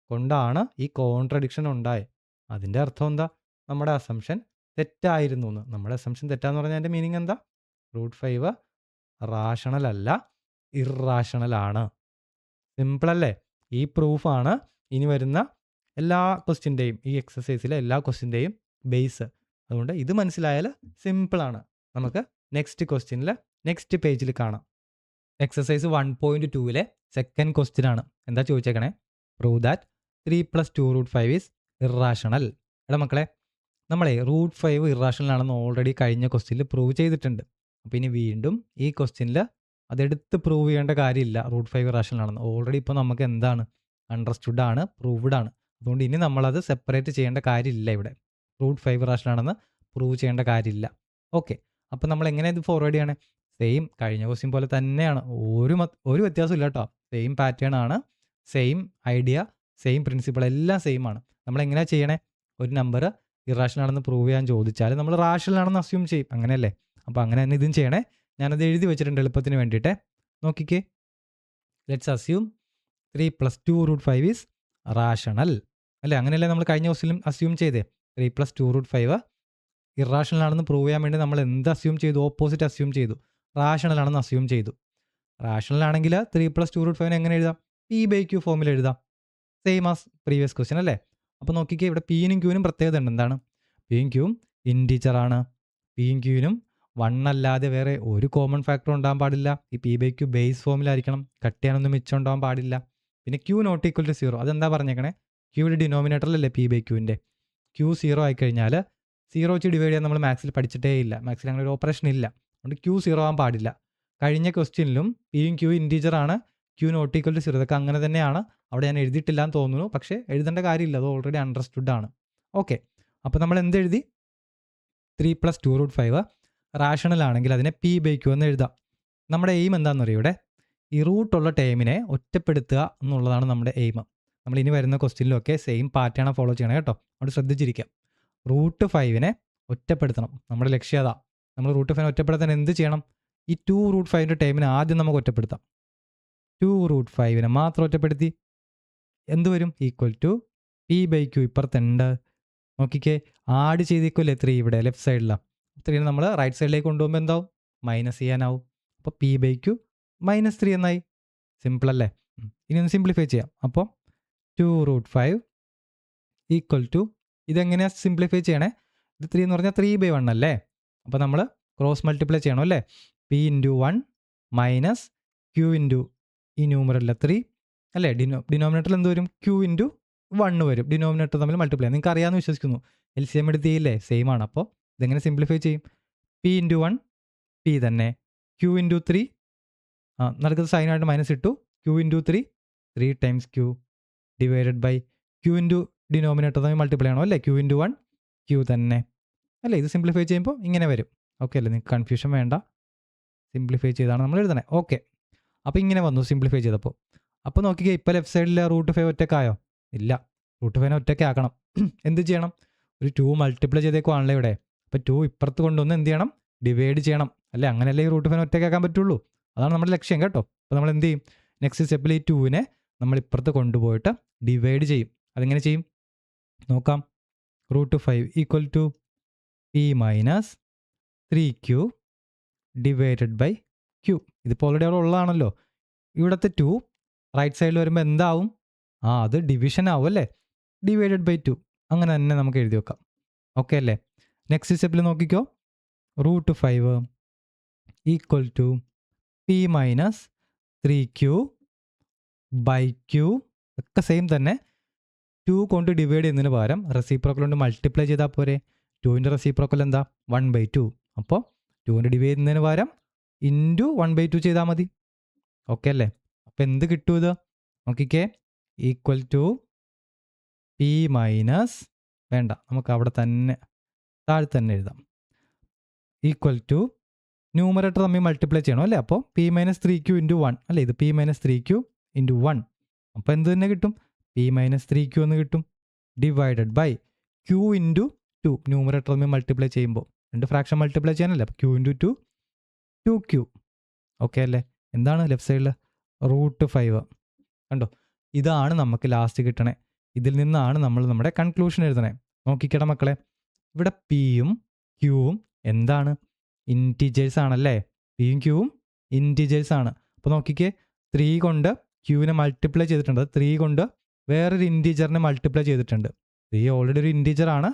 Speaker 1: കൊണ്ടാണ് ഈ കോൺട്രഡിക്ഷൻ ഉണ്ടായത്. അതിൻ്റെ അർത്ഥം എന്താ? നമ്മുടെ അസംഷൻ തെറ്റായിരുന്നു എന്ന്. നമ്മുടെ അസംഷൻ തെറ്റാന്ന് പറഞ്ഞാൽ അതിൻ്റെ മീനിങ് എന്താ? റൂട്ട് 5 റാഷണൽ അല്ല, ഇറാഷണൽ ആണ്. സിമ്പിൾ അല്ലേ? ഈ പ്രൂഫാണ് ഇനി വരുന്ന എല്ലാ ക്വസ്റ്റ്യൻ്റെയും, ഈ എക്സസൈസിലെ എല്ലാ ക്വസ്റ്റ്യൻ്റെയും ബേസ്. അതുകൊണ്ട് ഇത് മനസ്സിലായാൽ സിമ്പിളാണ്. നമുക്ക് നെക്സ്റ്റ് ക്വസ്റ്റ്യനിൽ നെക്സ്റ്റ് പേജിൽ കാണാം. എക്സസൈസ് 1.2 സെക്കൻഡ് ക്വസ്റ്റ്യൻ ആണ്. എന്താ ചോദിച്ചേക്കണേ? Prove that 3 + 2 √5 is irrational. എടാ മക്കളെ, നമ്മളെ റൂട്ട് 5 ഇറാഷണൽ ആണെന്ന് ഓൾറെഡി കഴിഞ്ഞ ക്വസ്റ്റ്യനിൽ പ്രൂവ് ചെയ്തിട്ടുണ്ട്. അപ്പോൾ ഇനി വീണ്ടും ഈ ക്വസ്റ്റ്യനിൽ അതെടുത്ത് പ്രൂവ് ചെയ്യേണ്ട കാര്യമില്ല. റൂട്ട് 5 ഇറാഷണൽ ആണെന്ന് ഓൾറെഡി ഇപ്പോൾ നമുക്ക് എന്താണ്? അണ്ടർസ്റ്റുഡ് ആണ്, പ്രൂവ്ഡ് ആണ്. അതുകൊണ്ട് ഇനി നമ്മളത് സെപ്പറേറ്റ് ചെയ്യേണ്ട കാര്യമില്ല. ഇവിടെ റൂട്ട് 5 ഇറാഷണൽ ആണെന്ന് പ്രൂവ് ചെയ്യേണ്ട കാര്യമില്ല. ഓക്കെ, അപ്പോൾ നമ്മൾ എങ്ങനെ ഇത് ഫോർവേഡ് ചെയ്യണേ? സെയിം കഴിഞ്ഞ ക്വസ്റ്റ്യൻ പോലെ തന്നെയാണ്. ഒരു വ്യത്യാസം ഇല്ല കേട്ടോ. സെയിം പാറ്റേൺ ആണ്, സെയിം ഐഡിയ, സെയിം പ്രിൻസിപ്പിൾ, എല്ലാം സെയിം ആണ്. നമ്മൾ എങ്ങനെയാണ് ചെയ്യണേ? ഒരു നമ്പർ ഇറാഷണൽ ആണെന്ന് പ്രൂവ് ചെയ്യാൻ ചോദിച്ചാൽ നമ്മൾ റാഷണൽ ആണെന്ന് അസ്യൂം ചെയ്യും. അങ്ങനെയല്ലേ? അപ്പോൾ അങ്ങനെ തന്നെ ഇതും ചെയ്യണേ. ഞാനത് എഴുതി വെച്ചിട്ടുണ്ട് എളുപ്പത്തിന് വേണ്ടിയിട്ട്. നോക്കിക്കേ, ലെറ്റ്സ് അസ്യൂം 3 + 2 √5 ഈസ് റാഷണൽ അല്ലേ? അങ്ങനെയല്ലേ നമ്മൾ കഴിഞ്ഞ ക്വസ്റ്റ്യനിലും അസ്യൂം ചെയ്തേ? 3 + 2 √5 ഇറാഷണൽ ആണെന്ന് പ്രൂവ് ചെയ്യാൻ വേണ്ടി നമ്മൾ എന്ത് അസ്യൂം ചെയ്തു? ഓപ്പോസിറ്റ് അസ്യൂം ചെയ്തു. റാഷണൽ ആണെന്ന് അസ്യൂം ചെയ്തു. റാഷണൽ ആണെങ്കിൽ 3 + 2 √5 എങ്ങനെ എഴുതാം? പി ബൈ ക്യൂ ഫോമിൽ എഴുതാം. സെയിം ആസ് പ്രീവിയസ് ക്വസ്റ്റ്യൻ അല്ലേ? അപ്പോൾ നോക്കിക്കേ, ഇവിടെ പിയും ക്യൂവിനും പ്രത്യേകത ഉണ്ട്. എന്താണ്? പിയും ക്യൂവും ഇൻറ്റീജർ ആണ്. പിയും ക്യൂവിനും 1 അല്ലാതെ വേറെ ഒരു കോമൺ ഫാക്ടർ ഉണ്ടാകാൻ പാടില്ല. ഈ പി ബൈ ക്യൂ ബേസ് ഫോമിലായിരിക്കണം. കട്ട് ചെയ്യാനൊന്നും മിച്ചം ഉണ്ടാകാൻ പാടില്ല. പിന്നെ ക്യൂ നോട്ട് ഈക്വൽ ടു 0. അതെന്താ പറഞ്ഞേക്കണേ? ക്യൂയുടെ ഡിനോമിനേറ്ററിലല്ലേ പി ബൈ ക്യൂവിൻ്റെ? ക്യൂ 0 ആയിക്കഴിഞ്ഞാൽ 0 വെച്ച് ഡിവൈഡ് ചെയ്യാൻ നമ്മൾ മാത്സിൽ പഠിച്ചിട്ടേ ഇല്ല. മാത്സിൽ അങ്ങനെ ഒരു ഓപ്പറേഷൻ ഇല്ല. അതുകൊണ്ട് ക്യൂ 0 ആകാൻ പാടില്ല. കഴിഞ്ഞ ക്വസ്റ്റ്യനിലും പിയും ക്യൂ ഇൻറ്റീജർ ആണ്, ക്യൂ നോട്ട് ഈക്വൽ ടു 0. ഇതൊക്കെ അങ്ങനെ തന്നെയാണ്. അവിടെ ഞാൻ എഴുതിയിട്ടില്ല എന്ന് തോന്നുന്നു. പക്ഷേ എഴുതേണ്ട കാര്യമില്ല, അത് ഓൾറെഡി അണ്ടർസ്റ്റുഡ് ആണ്. ഓക്കെ, അപ്പോൾ നമ്മൾ എന്തെഴുതി? 3 + 2 √5 റാഷണൽ ആണെങ്കിൽ അതിനെ പി ബൈ ക്യൂ എന്ന് എഴുതാം. നമ്മുടെ എയിം എന്താണെന്ന് അറിയോ? ഇവിടെ ഈ റൂട്ടുള്ള ടേമിനെ ഒറ്റപ്പെടുത്തുക എന്നുള്ളതാണ് നമ്മുടെ എയിം. നമ്മൾ ഇനി വരുന്ന ക്വസ്റ്റ്യനിലൊക്കെ സെയിം പാറ്റേൺ ഫോളോ ചെയ്യണം കേട്ടോ. അവിടെ ശ്രദ്ധിച്ചിരിക്കാം. റൂട്ട് 5നെ ഒറ്റപ്പെടുത്തണം. നമ്മുടെ ലക്ഷ്യം അതാ. നമ്മൾ റൂട്ട് 5നെ ഒറ്റപ്പെടുത്താൻ എന്ത് ചെയ്യണം? ഈ 2 √5ൻ്റെ ടേമിനെ ആദ്യം നമുക്ക് ഒറ്റപ്പെടുത്താം. 2 √5നെ മാത്രം ഒറ്റപ്പെടുത്തി എന്ത് വരും? Equal to p by q ഇപ്പുറത്തുണ്ട്. നോക്കിക്കേ, ആഡ് ചെയ്തേക്കുമല്ലേ 3 ഇവിടെ ലെഫ്റ്റ് സൈഡിലാണ്. 3 നമ്മൾ റൈറ്റ് സൈഡിലേക്ക് കൊണ്ടുപോകുമ്പോൾ എന്താവും? മൈനസ് ചെയ്യാനാവും. അപ്പോൾ പി ബൈ ക്യൂ -3 എന്നായി. സിമ്പിൾ അല്ലേ? ഇനി ഒന്ന് സിംപ്ലിഫൈ ചെയ്യാം. അപ്പോൾ 2 √5 ഈക്വൽ ടു, ഇതെങ്ങനെയാണ് സിംപ്ലിഫൈ ചെയ്യണേ? ഇത് 3 എന്ന് പറഞ്ഞാൽ 3/1 അല്ലേ? അപ്പോൾ നമ്മൾ ക്രോസ് മൾട്ടിപ്ലൈ ചെയ്യണം അല്ലേ? P into 1 minus q into ഈ ന്യൂമറല്ല 3 അല്ലേ? ഡിനോമിനേറ്ററിൽ എന്ത് വരും? ക്യൂ ഇൻറ്റു 1 വരും. ഡിനോമിനേറ്റർ തമ്മിൽ മൾട്ടിപ്ലൈ. നിങ്ങൾക്ക് അറിയാമെന്ന് വിശ്വസിക്കുന്നു. LCM എടുത്തില്ലേ? സെയിം ആണ്. അപ്പോൾ ഇതെങ്ങനെ സിംപ്ലിഫൈ ചെയ്യും? പി ഇൻറ്റു 1 പി തന്നെ, ക്യൂ ഇൻറ്റു 3 നടക്കുന്ന സൈനായിട്ട് മൈനസ് ഇട്ടു. Q into 3 times q divided by q into denominator തമ്മിൽ മൾട്ടിപ്ലൈ ആണോ അല്ലേ? ക്യൂ ഇൻറ്റു 1 ക്യൂ തന്നെ അല്ലേ? ഇത് സിംപ്ലിഫൈ ചെയ്യുമ്പോൾ ഇങ്ങനെ വരും. ഓക്കെ അല്ലേ? നിങ്ങൾക്ക് കൺഫ്യൂഷൻ വേണ്ട. സിംപ്ലിഫൈ ചെയ്താണ് നമ്മൾ എഴുതണേ. ഓക്കെ, അപ്പോൾ ഇങ്ങനെ വന്നു സിംപ്ലിഫൈ ചെയ്തപ്പോൾ. അപ്പോൾ നോക്കിക്കേ, ഇപ്പോൾ ലെഫ്റ്റ് സൈഡിൽ റൂട്ട് 5 ഒറ്റക്കായോ? ഇല്ല. റൂട്ട് 5നെ ഒറ്റയ്ക്കാക്കണം. എന്ത് ചെയ്യണം? ഒരു 2 മൾട്ടിപ്ലൈ ചെയ്തേക്കുവാണല്ലോ ഇവിടെ. അപ്പോൾ 2 ഇപ്പുറത്ത് കൊണ്ടുവന്ന് എന്ത് ചെയ്യണം? ഡിവൈഡ് ചെയ്യണം അല്ലേ? അങ്ങനെയല്ലേ ഈ റൂട്ട് 5നെ ഒറ്റയ്ക്കാക്കാൻ പറ്റുള്ളൂ. അതാണ് നമ്മുടെ ലക്ഷ്യം കേട്ടോ. അപ്പോൾ നമ്മൾ എന്ത് ചെയ്യും? നെക്സ്റ്റ് സ്റ്റെപ്പിൽ ഈ 2നെ നമ്മൾ ഇപ്പുറത്ത് കൊണ്ടുപോയിട്ട് ഡിവൈഡ് ചെയ്യും. അതെങ്ങനെ ചെയ്യും നോക്കാം. √5 equal to p minus 3q divided by q. ഇതിപ്പോൾ ഓൾറെഡി അവിടെ ഉള്ളതാണല്ലോ. ഇവിടുത്തെ 2 റൈറ്റ് സൈഡിൽ വരുമ്പോൾ എന്താവും? അത് ഡിവിഷൻ ആവും അല്ലേ. ഡിവൈഡഡ് ബൈ 2 അങ്ങനെ തന്നെ നമുക്ക് എഴുതി വെക്കാം. ഓക്കെ അല്ലേ. നെക്സ്റ്റ് സ്റ്റെപ്പിൽ നോക്കിക്കോ. √5 equal to p minus 3q by q. ഒക്കെ സെയിം തന്നെ. 2 കൊണ്ട് ഡിവൈഡ് ചെയ്യുന്നതിന് പകരം റെസിപ്രോക്കൽ കൊണ്ട് മൾട്ടിപ്ലൈ ചെയ്താൽ പോരെ. 2ൻ്റെ റെസിപ്രോക്കൽ എന്താ? 1/2. അപ്പോൾ 2 കൊണ്ട് ഡിവൈഡ് ചെയ്യുന്നതിന് പകരം ഇൻറ്റു 1/2 ചെയ്താൽ മതി. ഓക്കെ അല്ലേ. അപ്പോൾ എന്ത് കിട്ടും ഇത് നോക്കിക്കേ. ഈക്വൽ ടു പി മൈനസ്, വേണ്ട നമുക്ക് അവിടെ തന്നെ താഴെ തന്നെ എഴുതാം. ഈക്വൽ ടു ന്യൂമറേറ്റർ തമ്മിൽ മൾട്ടിപ്ലൈ ചെയ്യണം അല്ലേ. അപ്പോൾ പി മൈനസ് 3q ഇൻറ്റു 1 അല്ലേ. ഇത് പി മൈനസ് 3q ഇൻറ്റു 1. അപ്പോൾ എന്ത് തന്നെ കിട്ടും? പി മൈനസ് 3q എന്ന് കിട്ടും. Divided by q into 2. Numerator തമ്മിൽ മൾട്ടിപ്ലൈ ചെയ്യുമ്പോൾ 2 ഫ്രാക്ഷൻ മൾട്ടിപ്ലൈ ചെയ്യാനല്ലേ. അപ്പോൾ q ഇൻറ്റു 2 2q. ഓക്കെ അല്ലേ. എന്താണ് ലെഫ്റ്റ് സൈഡിൽ? √5. കണ്ടോ, ഇതാണ് നമുക്ക് ലാസ്റ്റ് കിട്ടണേ. ഇതിൽ നിന്നാണ് നമ്മൾ നമ്മുടെ കൺക്ലൂഷൻ എഴുതണേ. നോക്കിക്കട മക്കളെ, ഇവിടെ പിയും ക്യൂവും എന്താണ്? ഇൻറ്റിജേഴ്സ് ആണല്ലേ. പിയും ക്യൂവും ഇൻറ്റിജേഴ്സ് ആണ്. അപ്പോൾ നോക്കിക്കേ, 3 കൊണ്ട് ക്യൂവിനെ മൾട്ടിപ്ലൈ ചെയ്തിട്ടുണ്ട്. 3 കൊണ്ട് വേറൊരു ഇൻറ്റിജറിനെ മൾട്ടിപ്ലൈ ചെയ്തിട്ടുണ്ട്. 3 ഓൾറെഡി ഒരു ഇൻറ്റിജർ ആണ്.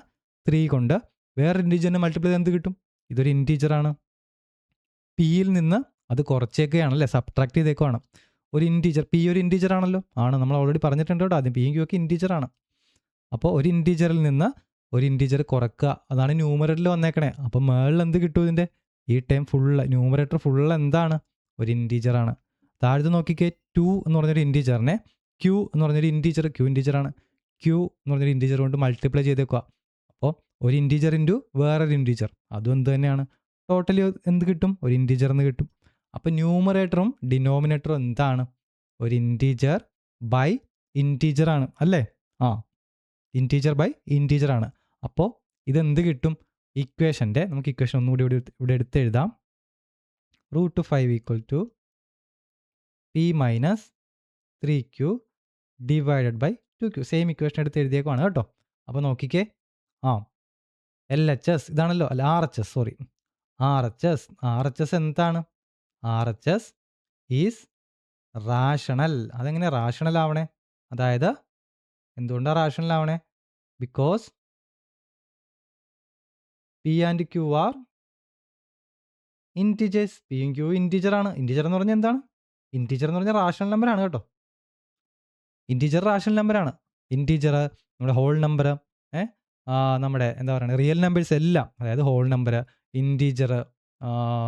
Speaker 1: 3 കൊണ്ട് വേറൊരു ഇൻറ്റിജറിനെ മൾട്ടിപ്ലൈ ചെയ്ത് എന്ത് കിട്ടും? ഇതൊരു ഇൻറ്റിജറാണ്. പിയിൽ നിന്ന് അത് കുറച്ചേക്കുകയാണല്ലേ, സബ്ട്രാക്ട് ചെയ്തേക്കുവാണ്. ഒരു ഇൻറ്റിജർ, പി ഒരു ഇൻറ്റിജർ ആണല്ലോ. നമ്മൾ ഓൾറെഡി പറഞ്ഞിട്ടുണ്ട് കേട്ടോ. ആദ്യം പിയും ക്യൂ ഒക്കെ ഇൻറ്റിജർ ആണ്. അപ്പോൾ ഒരു ഇൻറ്റിജറിൽ നിന്ന് ഒരു ഇൻറ്റിജർ കുറക്കുക, അതാണ് ന്യൂമറേറ്ററിൽ വന്നേക്കണേ. അപ്പോൾ മേളിൽ എന്ത് കിട്ടും? ഇതിൻ്റെ ഈ ടൈം ഫുള്ള് ന്യൂമറേറ്റർ ഫുള്ള് എന്താണ്? ഒരു ഇൻറ്റിജറാണ്. താഴത്ത് നോക്കിക്കേ, 2 എന്ന് പറഞ്ഞൊരു ഇൻറ്റിജറിനെ ക്യൂ എന്ന് പറഞ്ഞൊരു ഇൻറ്റിജർ, ക്യൂ ഇൻറ്റിജറാണ്. ക്യൂ എന്ന് പറഞ്ഞൊരു ഇൻറ്റിജർ കൊണ്ട് മൾട്ടിപ്ലൈ ചെയ്തേക്കുക. അപ്പോൾ ഒരു ഇൻറ്റിജർ ഇൻറ്റു വേറൊരു ഇൻറ്റിജർ, അതും എന്ത് തന്നെയാണ്? ടോട്ടലി എന്ത് കിട്ടും? ഒരു ഇൻറ്റിജർ എന്ന് കിട്ടും. അപ്പോൾ ന്യൂമറേറ്ററും ഡിനോമിനേറ്ററും എന്താണ്? ഒരു ഇൻറ്റിജർ ബൈ ഇൻറ്റിജർ ആണ് അല്ലേ. ഇൻറ്റിജർ ബൈ ഇൻറ്റിജർ ആണ്. അപ്പോൾ ഇതെന്ത് കിട്ടും? ഇക്വേഷൻ്റെ, നമുക്ക് ഇക്വേഷൻ ഒന്നുകൂടി ഇവിടെ എടുത്ത് എഴുതാം. √5 equal to p minus 3q divided by 2q. Same equation എടുത്ത് എഴുതിയേക്കുവാണ് കേട്ടോ. അപ്പോൾ നോക്കിക്കേ, LHS ഇതാണല്ലോ, അല്ല RHS, സോറി, RHS എന്താണ്? RHS is rational. അതെങ്ങനെ റാഷണൽ ആവണേ? അതായത് എന്തുകൊണ്ടാണ് റാഷണൽ ആവണേ? Because p and q are integers. പിയും ക്യൂ ഇൻറ്റിജർ ആണ്. ഇൻറ്റിജർ എന്ന് പറഞ്ഞാൽ എന്താണ്? ഇൻറ്റിജർ എന്ന് പറഞ്ഞാൽ റാഷണൽ നമ്പറാണ് കേട്ടോ. ഇൻറ്റിജർ റാഷണൽ നമ്പറാണ്. ഇൻറ്റിജർ, നമ്മുടെ ഹോൾ നമ്പർ, നമ്മുടെ എന്താ പറയുക, റിയൽ നമ്പേഴ്സ് എല്ലാം, അതായത് ഹോൾ നമ്പർ, ഇൻറ്റിജർ,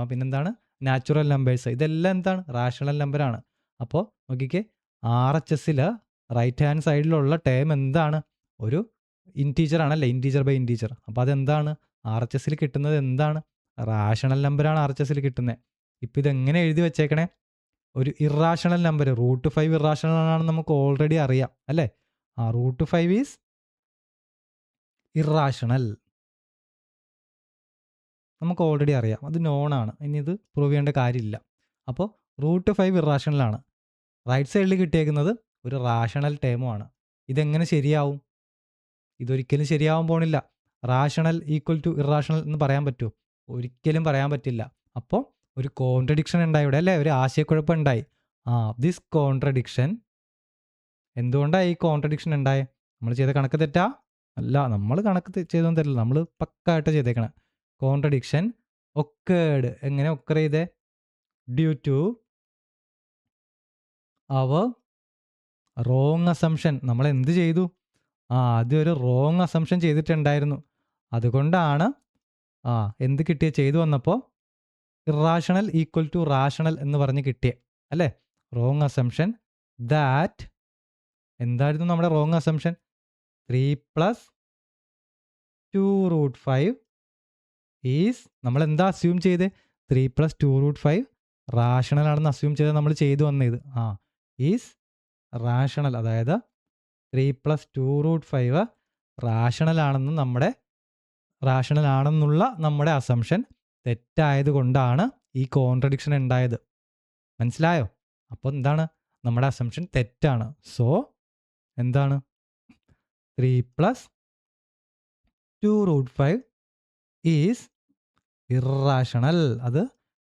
Speaker 1: പിന്നെന്താണ്, നാച്ചുറൽ നമ്പേഴ്സ്, ഇതെല്ലാം എന്താണ്? റാഷണൽ നമ്പറാണ്. അപ്പോൾ നോക്കിക്കേ, RHSൽ റൈറ്റ് ഹാൻഡ് സൈഡിലുള്ള ടേം എന്താണ്? ഒരു ഇൻറ്റീജർ ആണല്ലേ, ഇൻറ്റീജർ ബൈ ഇൻറ്റീജർ. അപ്പോൾ അതെന്താണ്? RHSൽ കിട്ടുന്നത് എന്താണ്? റാഷണൽ നമ്പറാണ് RHSൽ കിട്ടുന്നത്. ഇപ്പം ഇതെങ്ങനെ എഴുതി വെച്ചേക്കണേ? ഒരു ഇറാഷണൽ നമ്പർ, √5 ഇറാഷണൽ ആണെന്ന് നമുക്ക് ഓൾറെഡി അറിയാം അല്ലേ. √5 ഈസ് ഇറാഷണൽ, നമുക്ക് ഓൾറെഡി അറിയാം, അത് നോൺ ആണ്. ഇനി ഇത് പ്രൂവ് ചെയ്യേണ്ട കാര്യമില്ല. അപ്പോൾ √5 ഇറാഷണലാണ്. റൈറ്റ് സൈഡിൽ കിട്ടിയേക്കുന്നത് ഒരു റാഷണൽ ടേമുമാണ്. ഇതെങ്ങനെ ശരിയാവും? ഇതൊരിക്കലും ശരിയാവാൻ പോണില്ല. റാഷണൽ ഈക്വൽ ടു ഇറാഷണൽ എന്ന് പറയാൻ പറ്റുമോ? ഒരിക്കലും പറയാൻ പറ്റില്ല. അപ്പോൾ ഒരു കോൺട്രഡിക്ഷൻ ഉണ്ടായി ഇവിടെ അല്ലേ, ഒരു ആശയക്കുഴപ്പം ഉണ്ടായി. ദിസ് കോൺട്രഡിക്ഷൻ, എന്തുകൊണ്ടാണ് ഈ കോൺട്രഡിക്ഷൻ ഉണ്ടായേ? നമ്മൾ ചെയ്ത കണക്ക് തെറ്റാ? അല്ല, നമ്മൾ കണക്ക് ചെയ്തൊന്നും തരില്ല, നമ്മൾ പക്കായിട്ട് ചെയ്തേക്കണം. Contradiction occurred. എങ്ങനെ ഒക്കർ ചെയ്തേ? Due to our wrong assumption. നമ്മൾ എന്ത് ചെയ്തു? ആദ്യം ഒരു റോങ് അസംഷൻ ചെയ്തിട്ടുണ്ടായിരുന്നു. അതുകൊണ്ടാണ് എന്ത് കിട്ടിയ ചെയ്തു വന്നപ്പോൾ ഇറാഷണൽ ഈക്വൽ ടു റാഷണൽ എന്ന് പറഞ്ഞ് കിട്ടിയേ അല്ലേ. റോങ് അസംഷൻ ദാറ്റ്, എന്തായിരുന്നു നമ്മുടെ റോങ് അസംഷൻ? 3 + 2√5 ഈസ്, നമ്മൾ എന്താ അസ്യൂം ചെയ്തേ? 3 + 2√5 റാഷണൽ ആണെന്ന് അസ്യൂം ചെയ്ത് നമ്മൾ ചെയ്തു വന്നത്. ഈസ് റാഷണൽ, അതായത് 3 + 2√5 റാഷണൽ ആണെന്നുള്ള നമ്മുടെ അസംഷൻ തെറ്റായത് കൊണ്ടാണ് ഈ കോൺട്രഡിക്ഷൻ ഉണ്ടായത്. മനസ്സിലായോ? അപ്പോൾ എന്താണ്? നമ്മുടെ അസംഷൻ തെറ്റാണ്. സോ എന്താണ് 3 + 2√5 ഈസ് ഇറാഷണൽ. അത്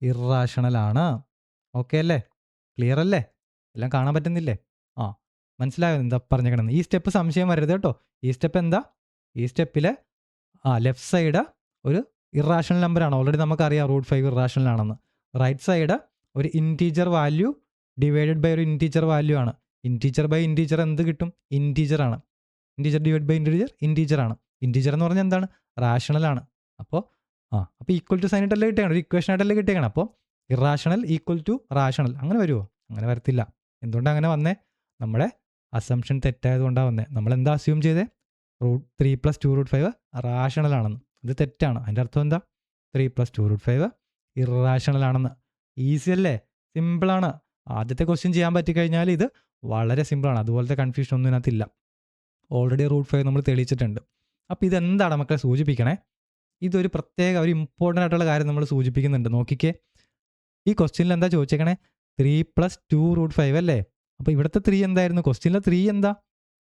Speaker 1: ഇറാഷണൽ ആണ്. ഓക്കെ അല്ലേ? ക്ലിയർ അല്ലേ? എല്ലാം കാണാൻ പറ്റുന്നില്ലേ? ആ, മനസ്സിലായോ എന്താ പറഞ്ഞേക്കണെന്ന്? ഈ സ്റ്റെപ്പ് സംശയം വരരുത് കേട്ടോ. ഈ സ്റ്റെപ്പ് എന്താ? ഈ സ്റ്റെപ്പിൽ ലെഫ്റ്റ് സൈഡ് ഒരു ഇറാഷണൽ നമ്പറാണ്. ഓൾറെഡി നമുക്കറിയാം √5 ഇറാഷണൽ ആണെന്ന്. റൈറ്റ് സൈഡ് ഒരു ഇൻറ്റീജർ വാല്യൂ ഡിവൈഡഡ് ബൈ ഒരു ഇൻറ്റീജർ വാല്യൂ ആണ്. ഇൻറ്റീജർ ബൈ ഇൻറ്റീജർ എന്ത് കിട്ടും? ഇൻറ്റീജർ ആണ്. ഇൻറ്റീജർ ഡിവൈഡ് ബൈ ഇൻറ്റീജർ ആണ്. ഇൻറ്റീജർ എന്ന് പറഞ്ഞാൽ എന്താണ്? റാഷണൽ ആണ്. അപ്പോൾ ഈക്വൽ ടു സൈൻ ആയിട്ടല്ലേ കിട്ടിയാണ്, ഒരു ഇക്വേഷൻ ആയിട്ടല്ലേ കിട്ടിയാണ്. അപ്പോൾ ഇറാഷണൽ ഈക്വൽ ടു റാഷണൽ അങ്ങനെ വരുമോ? അങ്ങനെ വരത്തില്ല. എന്തുകൊണ്ടാണ് അങ്ങനെ വന്നേ? നമ്മുടെ അസംഷൻ തെറ്റായതുകൊണ്ടാണ് വന്നേ. നമ്മൾ എന്താ അസ്യൂം ചെയ്തേ? 3 + 2√5 റാഷണൽ ആണെന്ന്. ഇത് തെറ്റാണ്. അതിൻ്റെ അർത്ഥം എന്താ? 3 + 2√5 ഇറാഷണൽ ആണെന്ന്. ഈസി അല്ലേ? സിമ്പിളാണ്. ആദ്യത്തെ ക്വസ്റ്റ്യൻ ചെയ്യാൻ പറ്റിക്കഴിഞ്ഞാൽ ഇത് വളരെ സിമ്പിളാണ്. അതുപോലത്തെ കൺഫ്യൂഷൻ ഒന്നും ഇതിനകത്തില്ല. ഓൾറെഡി √5 നമ്മൾ തെളിയിച്ചിട്ടുണ്ട്. അപ്പോൾ ഇതെന്താണ് മക്കളെ സൂചിപ്പിക്കണേ? ഇതൊരു പ്രത്യേക ഒരു ഇമ്പോർട്ടൻ്റ് ആയിട്ടുള്ള കാര്യം നമ്മൾ സൂചിപ്പിക്കുന്നുണ്ട്. നോക്കിക്കേ, ഈ ക്വസ്റ്റ്യനിൽ എന്താ ചോദിച്ചേക്കണേ? 3 + 2√5 അല്ലേ? അപ്പോൾ ഇവിടുത്തെ 3 എന്തായിരുന്നു? ക്വസ്റ്റ്യനിലെ 3 എന്താ?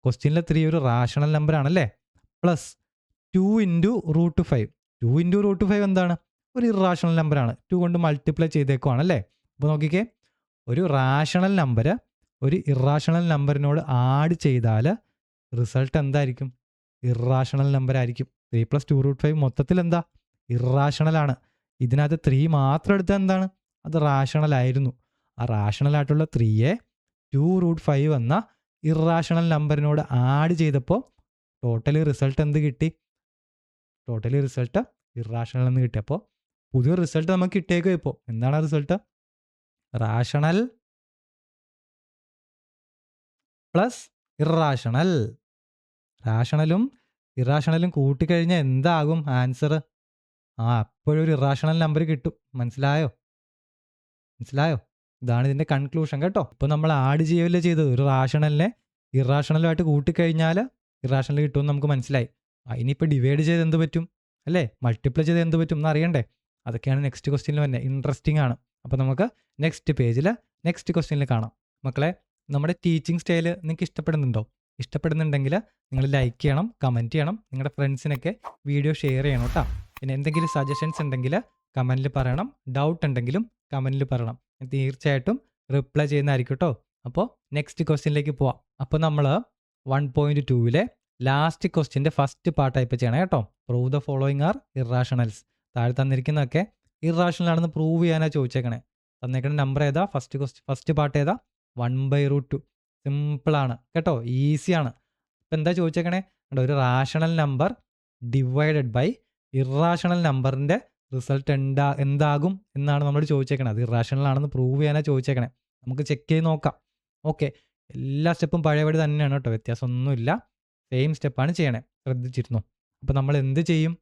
Speaker 1: ക്വസ്റ്റ്യനിലെ 3 ഒരു റാഷണൽ നമ്പർ ആണല്ലേ? പ്ലസ് 2 × √5. 2 × √5 എന്താണ്? ഒരു ഇറാഷണൽ നമ്പറാണ്. 2 കൊണ്ട് മൾട്ടിപ്ലൈ ചെയ്തേക്കുവാണല്ലേ? അപ്പോൾ നോക്കിക്കേ, ഒരു റാഷണൽ നമ്പർ ഒരു ഇറാഷണൽ നമ്പറിനോട് ആഡ് ചെയ്താൽ റിസൾട്ട് എന്തായിരിക്കും? ഇറാഷണൽ നമ്പർ ആയിരിക്കും. 3 + 2√5 മൊത്തത്തിൽ എന്താ? ഇറാഷണലാണ്. ഇതിനകത്ത് 3 മാത്രം എടുത്താൽ എന്താണ്? അത് റാഷണൽ ആയിരുന്നു. ആ റാഷണൽ ആയിട്ടുള്ള 3യെ 2√5 എന്ന ഇറാഷണൽ നമ്പറിനോട് ആഡ് ചെയ്തപ്പോൾ ടോട്ടലി റിസൾട്ട് എന്ത് കിട്ടി? ടോട്ടലി റിസൾട്ട് ഇറാഷണൽ എന്ന് കിട്ടി. അപ്പോൾ പുതിയ റിസൾട്ട് നമുക്ക് കിട്ടിയേക്കും. ഇപ്പോൾ എന്താണ് ആ റിസൾട്ട്? Rational plus irrational. റാഷണലും ഇറാഷണലും കൂട്ടിക്കഴിഞ്ഞാൽ എന്താകും ആൻസർ? അപ്പോഴൊരു ഇറാഷണൽ നമ്പർ കിട്ടും. മനസ്സിലായോ? ഇതാണ് ഇതിൻ്റെ കൺക്ലൂഷൻ കേട്ടോ. ഇപ്പോൾ നമ്മൾ ആഡ് ചെയ്യുകയല്ലേ ചെയ്തത്. ഒരു റാഷണലിനെ ഇറാഷണലുമായിട്ട് കൂട്ടിക്കഴിഞ്ഞാൽ ഇറാഷണൽ കിട്ടുമെന്ന് നമുക്ക് മനസ്സിലായി. ഇനിയിപ്പോൾ ഡിവൈഡ് ചെയ്ത് എന്ത് പറ്റും? അല്ലേ, മൾട്ടിപ്ലൈ ചെയ്ത് എന്ത് പറ്റും എന്ന് അറിയണ്ടേ? അതൊക്കെയാണ് നെക്സ്റ്റ് ക്വസ്റ്റ്യനിൽ തന്നെ. ഇൻട്രസ്റ്റിംഗ് ആണ്. അപ്പോൾ നമുക്ക് നെക്സ്റ്റ് പേജിൽ നെക്സ്റ്റ് ക്വസ്റ്റ്യനിൽ കാണാം. മക്കളെ, നമ്മുടെ ടീച്ചിങ് സ്റ്റൈല് നിങ്ങൾക്ക് ഇഷ്ടപ്പെടുന്നുണ്ടോ? ഇഷ്ടപ്പെടുന്നുണ്ടെങ്കിൽ നിങ്ങൾ ലൈക്ക് ചെയ്യണം, കമൻറ്റ് ചെയ്യണം, നിങ്ങളുടെ ഫ്രണ്ട്സിനൊക്കെ വീഡിയോ ഷെയർ ചെയ്യണം കേട്ടോ. പിന്നെ എന്തെങ്കിലും സജഷൻസ് ഉണ്ടെങ്കിൽ കമൻറ്റിൽ പറയണം. ഡൗട്ട് ഉണ്ടെങ്കിലും കമൻറ്റിൽ പറയണം. തീർച്ചയായിട്ടും റിപ്ലൈ ചെയ്യുന്നതായിരിക്കും കേട്ടോ. അപ്പോൾ നെക്സ്റ്റ് ക്വസ്റ്റ്യനിലേക്ക് പോവാം. അപ്പോൾ നമ്മൾ 1.2 ലാസ്റ്റ് ക്വസ്റ്റ്യൻ്റെ ഫസ്റ്റ് പാർട്ട് ടൈപ്പ് ചെയ്യണം കേട്ടോ. Prove the following are irrationals. താഴെ തന്നിരിക്കുന്നതൊക്കെ ഇറാഷണൽ ആണെന്ന് പ്രൂവ് ചെയ്യാനാണ് ചോദിച്ചേക്കണേ. തന്നേക്കുന്ന നമ്പർ ഏതാ? ഫസ്റ്റ് പാർട്ട് ഏതാ? 1/√2. സിമ്പിളാണ് കേട്ടോ, ഈസിയാണ്. ഇപ്പം എന്താ ചോദിച്ചേക്കണേ? ഒരു rational number divided by irrational നമ്പറിൻ്റെ റിസൾട്ട് എന്താകും എന്നാണ് നമ്മൾ ചോദിച്ചേക്കണത്. അത് ഇറാഷണൽ ആണെന്ന് പ്രൂവ് ചെയ്യാനാണ് ചോദിച്ചേക്കണേ. നമുക്ക് ചെക്ക് ചെയ്ത് നോക്കാം. ഓക്കെ, എല്ലാ സ്റ്റെപ്പും പഴയപടി തന്നെയാണ് കേട്ടോ, വ്യത്യാസമൊന്നുമില്ല. സെയിം സ്റ്റെപ്പാണ് ചെയ്യണേ. ശ്രദ്ധിച്ചിരുന്നു. അപ്പോൾ നമ്മൾ എന്ത് ചെയ്യും?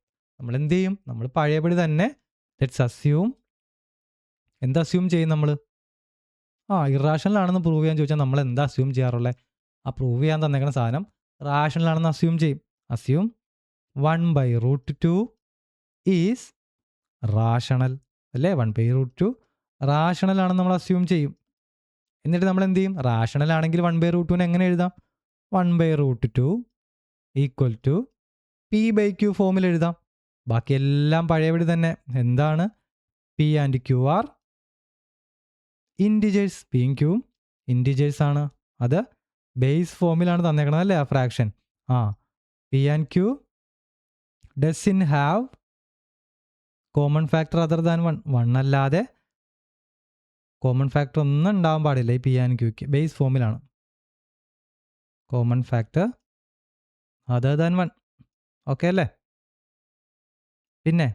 Speaker 1: നമ്മൾ പഴയപടി തന്നെ ലെറ്റ്സ് അസ്യൂം. എന്താ അസ്യൂം ചെയ്യും നമ്മൾ? ഇറാഷണൽ ആണെന്ന് പ്രൂവ് ചെയ്യാൻ ചോദിച്ചാൽ നമ്മൾ എന്താ അസ്യൂം ചെയ്യാറുള്ളത്? പ്രൂവ് ചെയ്യാൻ തന്നേക്കുന്ന സാധനം റാഷണൽ ആണെന്ന് അസ്യൂം ചെയ്യും. അസ്യൂം 1/√2 ഈസ് റാഷണൽ അല്ലേ? 1/√2 റാഷണൽ ആണെന്ന് നമ്മൾ അസ്യൂം ചെയ്യും. എന്നിട്ട് നമ്മൾ എന്ത് ചെയ്യും? റാഷണൽ ആണെങ്കിൽ 1/√2 എങ്ങനെ എഴുതാം? 1/√2 ഈക്വൽ ടു P/Q ഫോമിൽ എഴുതാം. ബാക്കിയെല്ലാം പഴയപടി തന്നെ. എന്താണ്? P and Q are integers. പിയും ക്യൂവും ഇൻറ്റിജേഴ്സ് ആണ്. അത് ബേസ് ഫോമിലാണ് തന്നേക്കണത് അല്ലേ? ആ fraction. P and Q doesn't have common factor other than 1. 1 അല്ലാതെ കോമൺ ഫാക്ടർ ഒന്നും ഉണ്ടാവാൻ പാടില്ല ഈ P ആൻഡ് Qക്ക്. ബേസ് ഫോമിലാണ്. Common factor other than 1. Okay അല്ലേ? പിന്നെ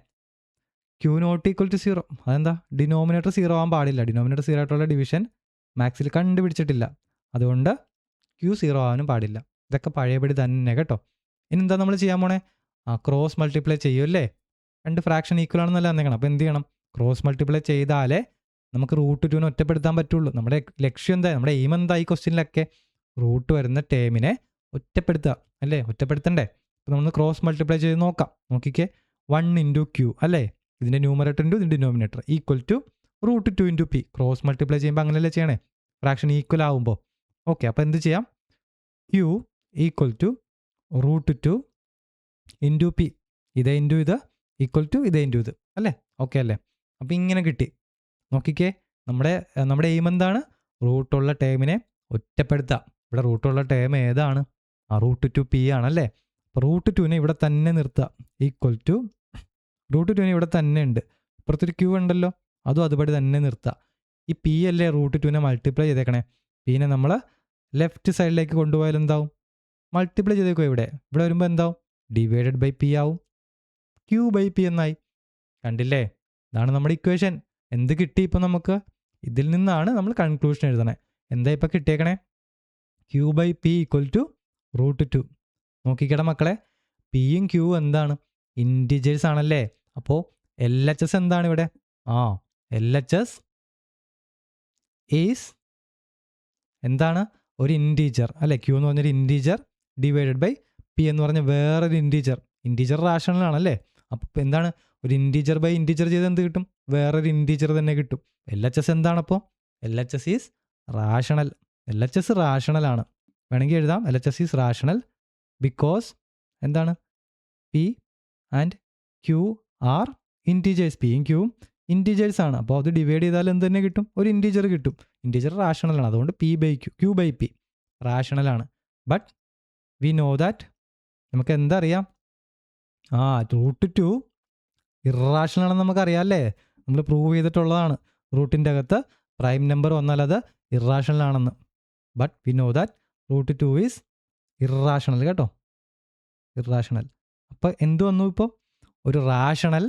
Speaker 1: Q നോട്ട് ഈക്വൽ ടു 0. അതെന്താ? ഡിനോമിനേറ്റർ 0 ആവാൻ പാടില്ല. ഡിനോമിനേറ്റർ 0 ആയിട്ടുള്ള ഡിവിഷൻ മാത്സിൽ കണ്ടുപിടിച്ചിട്ടില്ല. അതുകൊണ്ട് Q 0 ആവാനും പാടില്ല. ഇതൊക്കെ പഴയപടി തന്നെ കേട്ടോ. ഇനി എന്താ നമ്മൾ ചെയ്യാൻ പോണേ? ക്രോസ് മൾട്ടിപ്ലൈ ചെയ്യുമല്ലേ? 2 ഫ്രാക്ഷൻ ഈക്വൽ ആണെന്നല്ല തന്നേക്കണം. അപ്പോൾ എന്ത് ചെയ്യണം? ക്രോസ് മൾട്ടിപ്ലൈ ചെയ്താലേ നമുക്ക് √2 ഒറ്റപ്പെടുത്താൻ പറ്റുള്ളൂ. നമ്മുടെ ലക്ഷ്യം എന്താ? നമ്മുടെ എയിം എന്താ ഈ ക്വസ്റ്റ്യനിലൊക്കെ? റൂട്ട് വരുന്ന ടേമിനെ ഒറ്റപ്പെടുത്തുക അല്ലേ? ഒറ്റപ്പെടുത്തണ്ടേ? അപ്പോൾ നമ്മൾ ക്രോസ് മൾട്ടിപ്ലൈ ചെയ്ത് നോക്കാം. നോക്കിക്കേ, 1 × Q അല്ലേ? ഇതിൻ്റെ ന്യൂമറേറ്റർ ഇൻറ്റു ഇതിൻ്റെ denominator equal to √2 × P. Cross multiply ചെയ്യുമ്പോൾ അങ്ങനെയല്ലേ ചെയ്യണേ? ഫ്രാക്ഷൻ ഈക്വൽ ആവുമ്പോൾ. ഓക്കെ, അപ്പോൾ എന്ത് ചെയ്യാം? Q equal to √2 into p. ഇതേ ഇൻറ്റു ഇത് ഈക്വൽ ടു ഇതേ ഇൻറ്റു ഇത് അല്ലേ? ഓക്കെ അല്ലേ? അപ്പോൾ ഇങ്ങനെ കിട്ടി. നോക്കിക്കേ, നമ്മുടെ എയിം എന്താണ്? റൂട്ടുള്ള ടേമിനെ ഒറ്റപ്പെടുത്താം. ഇവിടെ റൂട്ടുള്ള ടേം ഏതാണ്? √2p ആണല്ലേ? അപ്പോൾ √2നെ ഇവിടെ തന്നെ നിർത്തുക. ഈക്വൽ ടു √2നെ ഇവിടെ തന്നെ ഉണ്ട്. ഇപ്പുറത്തൊരു ക്യൂ ഉണ്ടല്ലോ, അതും അതുപടി തന്നെ നിർത്തുക. ഈ പി അല്ലേ √2നെ മൾട്ടിപ്ലൈ ചെയ്തേക്കണേ. പിന്നെ നമ്മൾ ലെഫ്റ്റ് സൈഡിലേക്ക് കൊണ്ടുപോയാൽ എന്താവും? മൾട്ടിപ്ലൈ ചെയ്തേക്കോ. ഇവിടെ വരുമ്പോൾ എന്താവും? ഡിവൈഡഡ് ബൈ പി ആവും. ക്യൂ ബൈ പി എന്നായി. കണ്ടില്ലേ? ഇതാണ് നമ്മുടെ ഇക്വേഷൻ. എന്ത് കിട്ടി ഇപ്പോൾ നമുക്ക്? ഇതിൽ നിന്നാണ് നമ്മൾ കൺക്ലൂഷൻ എഴുതണേ. എന്താ ഇപ്പോൾ കിട്ടിയേക്കണേ? Q by p equal to √2. നോക്കിക്കട മക്കളെ, പിയും ക്യൂ എന്താണ്? ഇൻറ്റിജേഴ്സ് ആണല്ലേ? അപ്പോൾ LHS എന്താണ് ഇവിടെ? LHS ഈസ് എന്താണ്? ഒരു ഇൻറ്റീജർ അല്ലേ? ക്യൂ എന്ന് പറഞ്ഞൊരു ഇൻറ്റീജർ ഡിവൈഡഡ് ബൈ പി എന്ന് പറഞ്ഞ വേറൊരു ഇൻറ്റീജർ. ഇൻറ്റീജർ റാഷണൽ ആണല്ലേ? അപ്പോൾ എന്താണ്? ഒരു ഇൻറ്റീജർ ബൈ ഇൻറ്റീജർ ചെയ്ത് എന്ത് കിട്ടും? വേറൊരു ഇൻറ്റീജർ തന്നെ കിട്ടും. LHS എന്താണപ്പോൾ? LHS is rational. LHS rational ആണ്. വേണമെങ്കിൽ എഴുതാം LHS ഈസ് റാഷണൽ ബിക്കോസ് എന്താണ്? P and q are integers. പിയും ക്യൂവും ഇൻറ്റീജേഴ്സ് ആണ്. അപ്പോൾ അത് ഡിവൈഡ് ചെയ്താൽ എന്ത് തന്നെ കിട്ടും? ഒരു ഇൻറ്റീജർ കിട്ടും. ഇൻറ്റീജർ റാഷണൽ ആണ്. അതുകൊണ്ട് p by q by p rational ആണ്. ബട്ട് വി നോ ദാറ്റ്, നമുക്ക് എന്താ അറിയാം? √2 ഇറാഷണൽ ആണെന്ന് നമുക്കറിയാം അല്ലേ? നമ്മൾ പ്രൂവ് ചെയ്തിട്ടുള്ളതാണ്. റൂട്ടിൻ്റെ അകത്ത് പ്രൈം നമ്പർ വന്നാൽ അത് ഇറാഷണൽ ആണെന്ന്. But we know that √2 is irrational കേട്ടോ, ഇറാഷണൽ. അപ്പോൾ എന്ത് വന്നു? ഇപ്പോൾ ഒരു റാഷണൽ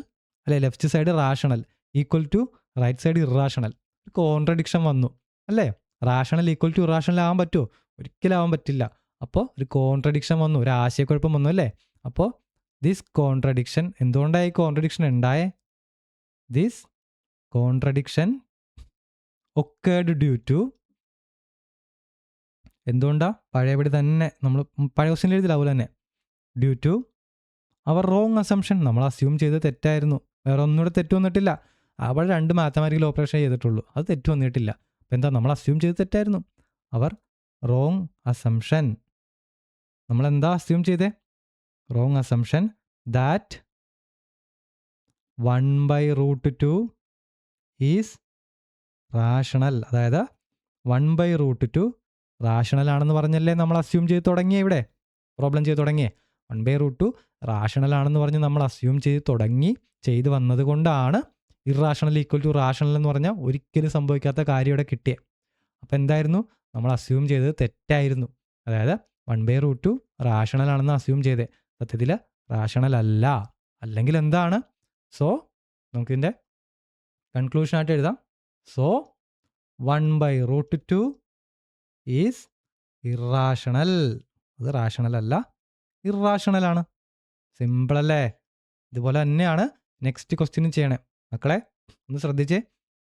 Speaker 1: അല്ലെ, left side rational equal to right side irrational. Contradiction വന്നു അല്ലേ? റാഷണൽ ഈക്വൽ ടു ഇറാഷണൽ ആവാൻ പറ്റുമോ? ഒരിക്കലും ആവാൻ പറ്റില്ല. അപ്പോൾ ഒരു കോൺട്രഡിക്ഷൻ വന്നു, ഒരു ആശയക്കുഴപ്പം വന്നു അല്ലേ? അപ്പോൾ ദിസ് കോൺട്രഡിക്ഷൻ, എന്തുകൊണ്ടായി കോൺട്രഡിക്ഷൻ ഉണ്ടായേ? This contradiction occurred due to, എന്തുകൊണ്ടാ? പഴയപടി തന്നെ നമ്മൾ പഴയ ക്വസ്റ്റ്യൻ എഴുതില്ല തന്നെ. Due to our wrong assumption. നമ്മൾ അസ്യൂം ചെയ്ത് തെറ്റായിരുന്നു. വേറെ ഒന്നുകൂടെ തെറ്റ് വന്നിട്ടില്ല. അവിടെ 2 മാത്തമാറ്റിക്കൽ ഓപ്പറേഷൻ ചെയ്തിട്ടുള്ളൂ, അത് തെറ്റ് വന്നിട്ടില്ല. അപ്പം എന്താ? നമ്മൾ അസ്യൂം ചെയ്ത് തെറ്റായിരുന്നു. അവർ റോങ് അസംഷൻ. നമ്മളെന്താ അസ്യൂം ചെയ്തേ? Wrong assumption that 1/√2 is rational. അതായത് 1/√2 റാഷണൽ ആണെന്ന് പറഞ്ഞല്ലേ നമ്മൾ അസ്യൂം ചെയ്ത് തുടങ്ങിയേ. ഇവിടെ പ്രോബ്ലം ചെയ്ത് തുടങ്ങിയേ 1/√2 റാഷണൽ ആണെന്ന് പറഞ്ഞ് നമ്മൾ അസ്യൂം ചെയ്ത് വന്നത് കൊണ്ടാണ് ഇറാഷണൽ ഈക്വൽ ടു റാഷണൽ എന്ന് പറഞ്ഞാൽ ഒരിക്കലും സംഭവിക്കാത്ത കാര്യം ഇവിടെ കിട്ടിയേ. അപ്പോൾ എന്തായിരുന്നു? നമ്മൾ അസ്യൂം ചെയ്തത് തെറ്റായിരുന്നു. അതായത് 1/√2 റാഷണൽ ആണെന്ന് അസ്യൂം ചെയ്തേ. സത്യത്തിൽ റാഷണൽ അല്ല. അല്ലെങ്കിൽ എന്താണ്? സോ നമുക്കിതിൻ്റെ കൺക്ലൂഷനായിട്ട് എഴുതാം. So 1/√2 is irrational. അത് റാഷണൽ അല്ല, ഇറാഷണൽ ആണ്. സിമ്പിൾ അല്ലേ? ഇതുപോലെ തന്നെയാണ് നെക്സ്റ്റ് ക്വസ്റ്റ്യനും ചെയ്യണേ. മക്കളെ ഒന്ന് ശ്രദ്ധിച്ചേ,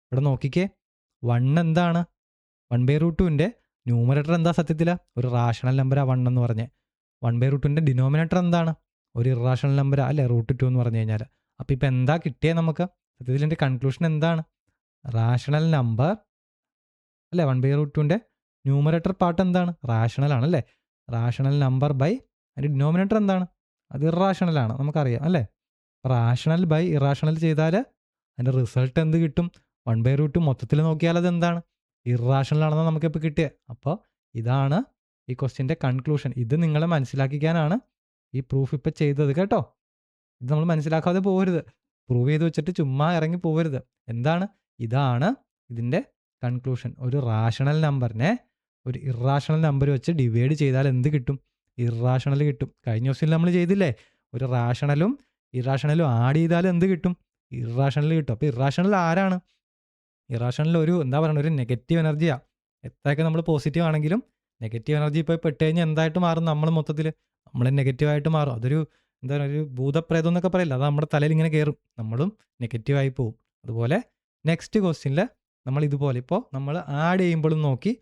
Speaker 1: ഇവിടെ നോക്കിക്കേ. 1 എന്താണ്? 1/√2ൻ്റെ ന്യൂമറേറ്റർ എന്താ? സത്യത്തിൽ ഒരു റാഷണൽ നമ്പറാണ് 1 എന്ന് പറഞ്ഞേ. 1/√2ൻ്റെ ഡിനോമിനേറ്റർ എന്താണ്? ഒരു ഇറാഷണൽ നമ്പറാണ് അല്ലേ, √2 എന്ന് പറഞ്ഞു കഴിഞ്ഞാൽ. അപ്പോൾ ഇപ്പോൾ എന്താ കിട്ടിയേ നമുക്ക്? സത്യത്തിൽ എൻ്റെ കൺക്ലൂഷൻ എന്താണ്? റാഷണൽ നമ്പർ അല്ലേ. 1/√2ൻ്റെ ന്യൂമറേറ്റർ പാർട്ട് എന്താണ്? റാഷണൽ ആണല്ലേ. റാഷണൽ നമ്പർ ബൈ അതിൻ്റെ ഡിനോമിനേറ്റർ എന്താണ്? അത് ഇറാഷണലാണ്, നമുക്കറിയാം അല്ലേ. റാഷണൽ ബൈ ഇറാഷണൽ ചെയ്താൽ അതിൻ്റെ റിസൾട്ട് എന്ത് കിട്ടും? 1/√2 മൊത്തത്തിൽ നോക്കിയാൽ അത് എന്താണ്? ഇറാഷണൽ ആണെന്ന് നമുക്കിപ്പോൾ കിട്ടിയത്. അപ്പോൾ ഇതാണ് ഈ ക്വസ്റ്റ്യൻ്റെ കൺക്ലൂഷൻ. ഇത് നിങ്ങളെ മനസ്സിലാക്കിക്കാനാണ് ഈ പ്രൂഫ് ഇപ്പോൾ ചെയ്തത് കേട്ടോ. ഇത് നമ്മൾ മനസ്സിലാക്കാതെ പോകരുത്. പ്രൂവ് ചെയ്ത് വെച്ചിട്ട് ചുമ്മാ ഇറങ്ങി പോകരുത്. എന്താണ്? ഇതാണ് ഇതിൻ്റെ കൺക്ലൂഷൻ. ഒരു റാഷണൽ നമ്പറിനെ ഒരു ഇറാഷണൽ നമ്പർ വെച്ച് ഡിവൈഡ് ചെയ്താൽ എന്ത് കിട്ടും? ഇറാഷണൽ കിട്ടും. കഴിഞ്ഞ ക്വസ്റ്റ്യനിൽ നമ്മൾ ചെയ്തില്ലേ? ഒരു റാഷണലും ഇറാഷണലും ആഡ് ചെയ്താൽ എന്ത് കിട്ടും? ഇറാഷണൽ കിട്ടും. അപ്പോൾ ഇറാഷണൽ ആരാണ്? ഇറാഷണൽ ഒരു എന്താ പറയുക, ഒരു നെഗറ്റീവ് എനർജിയാണ്. എത്രയൊക്കെ നമ്മൾ പോസിറ്റീവ് ആണെങ്കിലും നെഗറ്റീവ് എനർജി ഇപ്പോൾ പെട്ട് കഴിഞ്ഞാൽ എന്തായിട്ട് മാറും? നമ്മൾ മൊത്തത്തിൽ നമ്മൾ നെഗറ്റീവായിട്ട് മാറും. അതൊരു എന്താ പറയുക, ഒരു ഭൂതപ്രേതം എന്നൊക്കെ പറയില്ല, അത് നമ്മുടെ തലയിൽ ഇങ്ങനെ കയറും, നമ്മളും നെഗറ്റീവായി പോകും. അതുപോലെ നെക്സ്റ്റ് ക്വസ്റ്റ്യനിൽ നമ്മൾ ഇതുപോലെ ഇപ്പോൾ നമ്മൾ ആഡ് ചെയ്യുമ്പോഴും നോക്കി,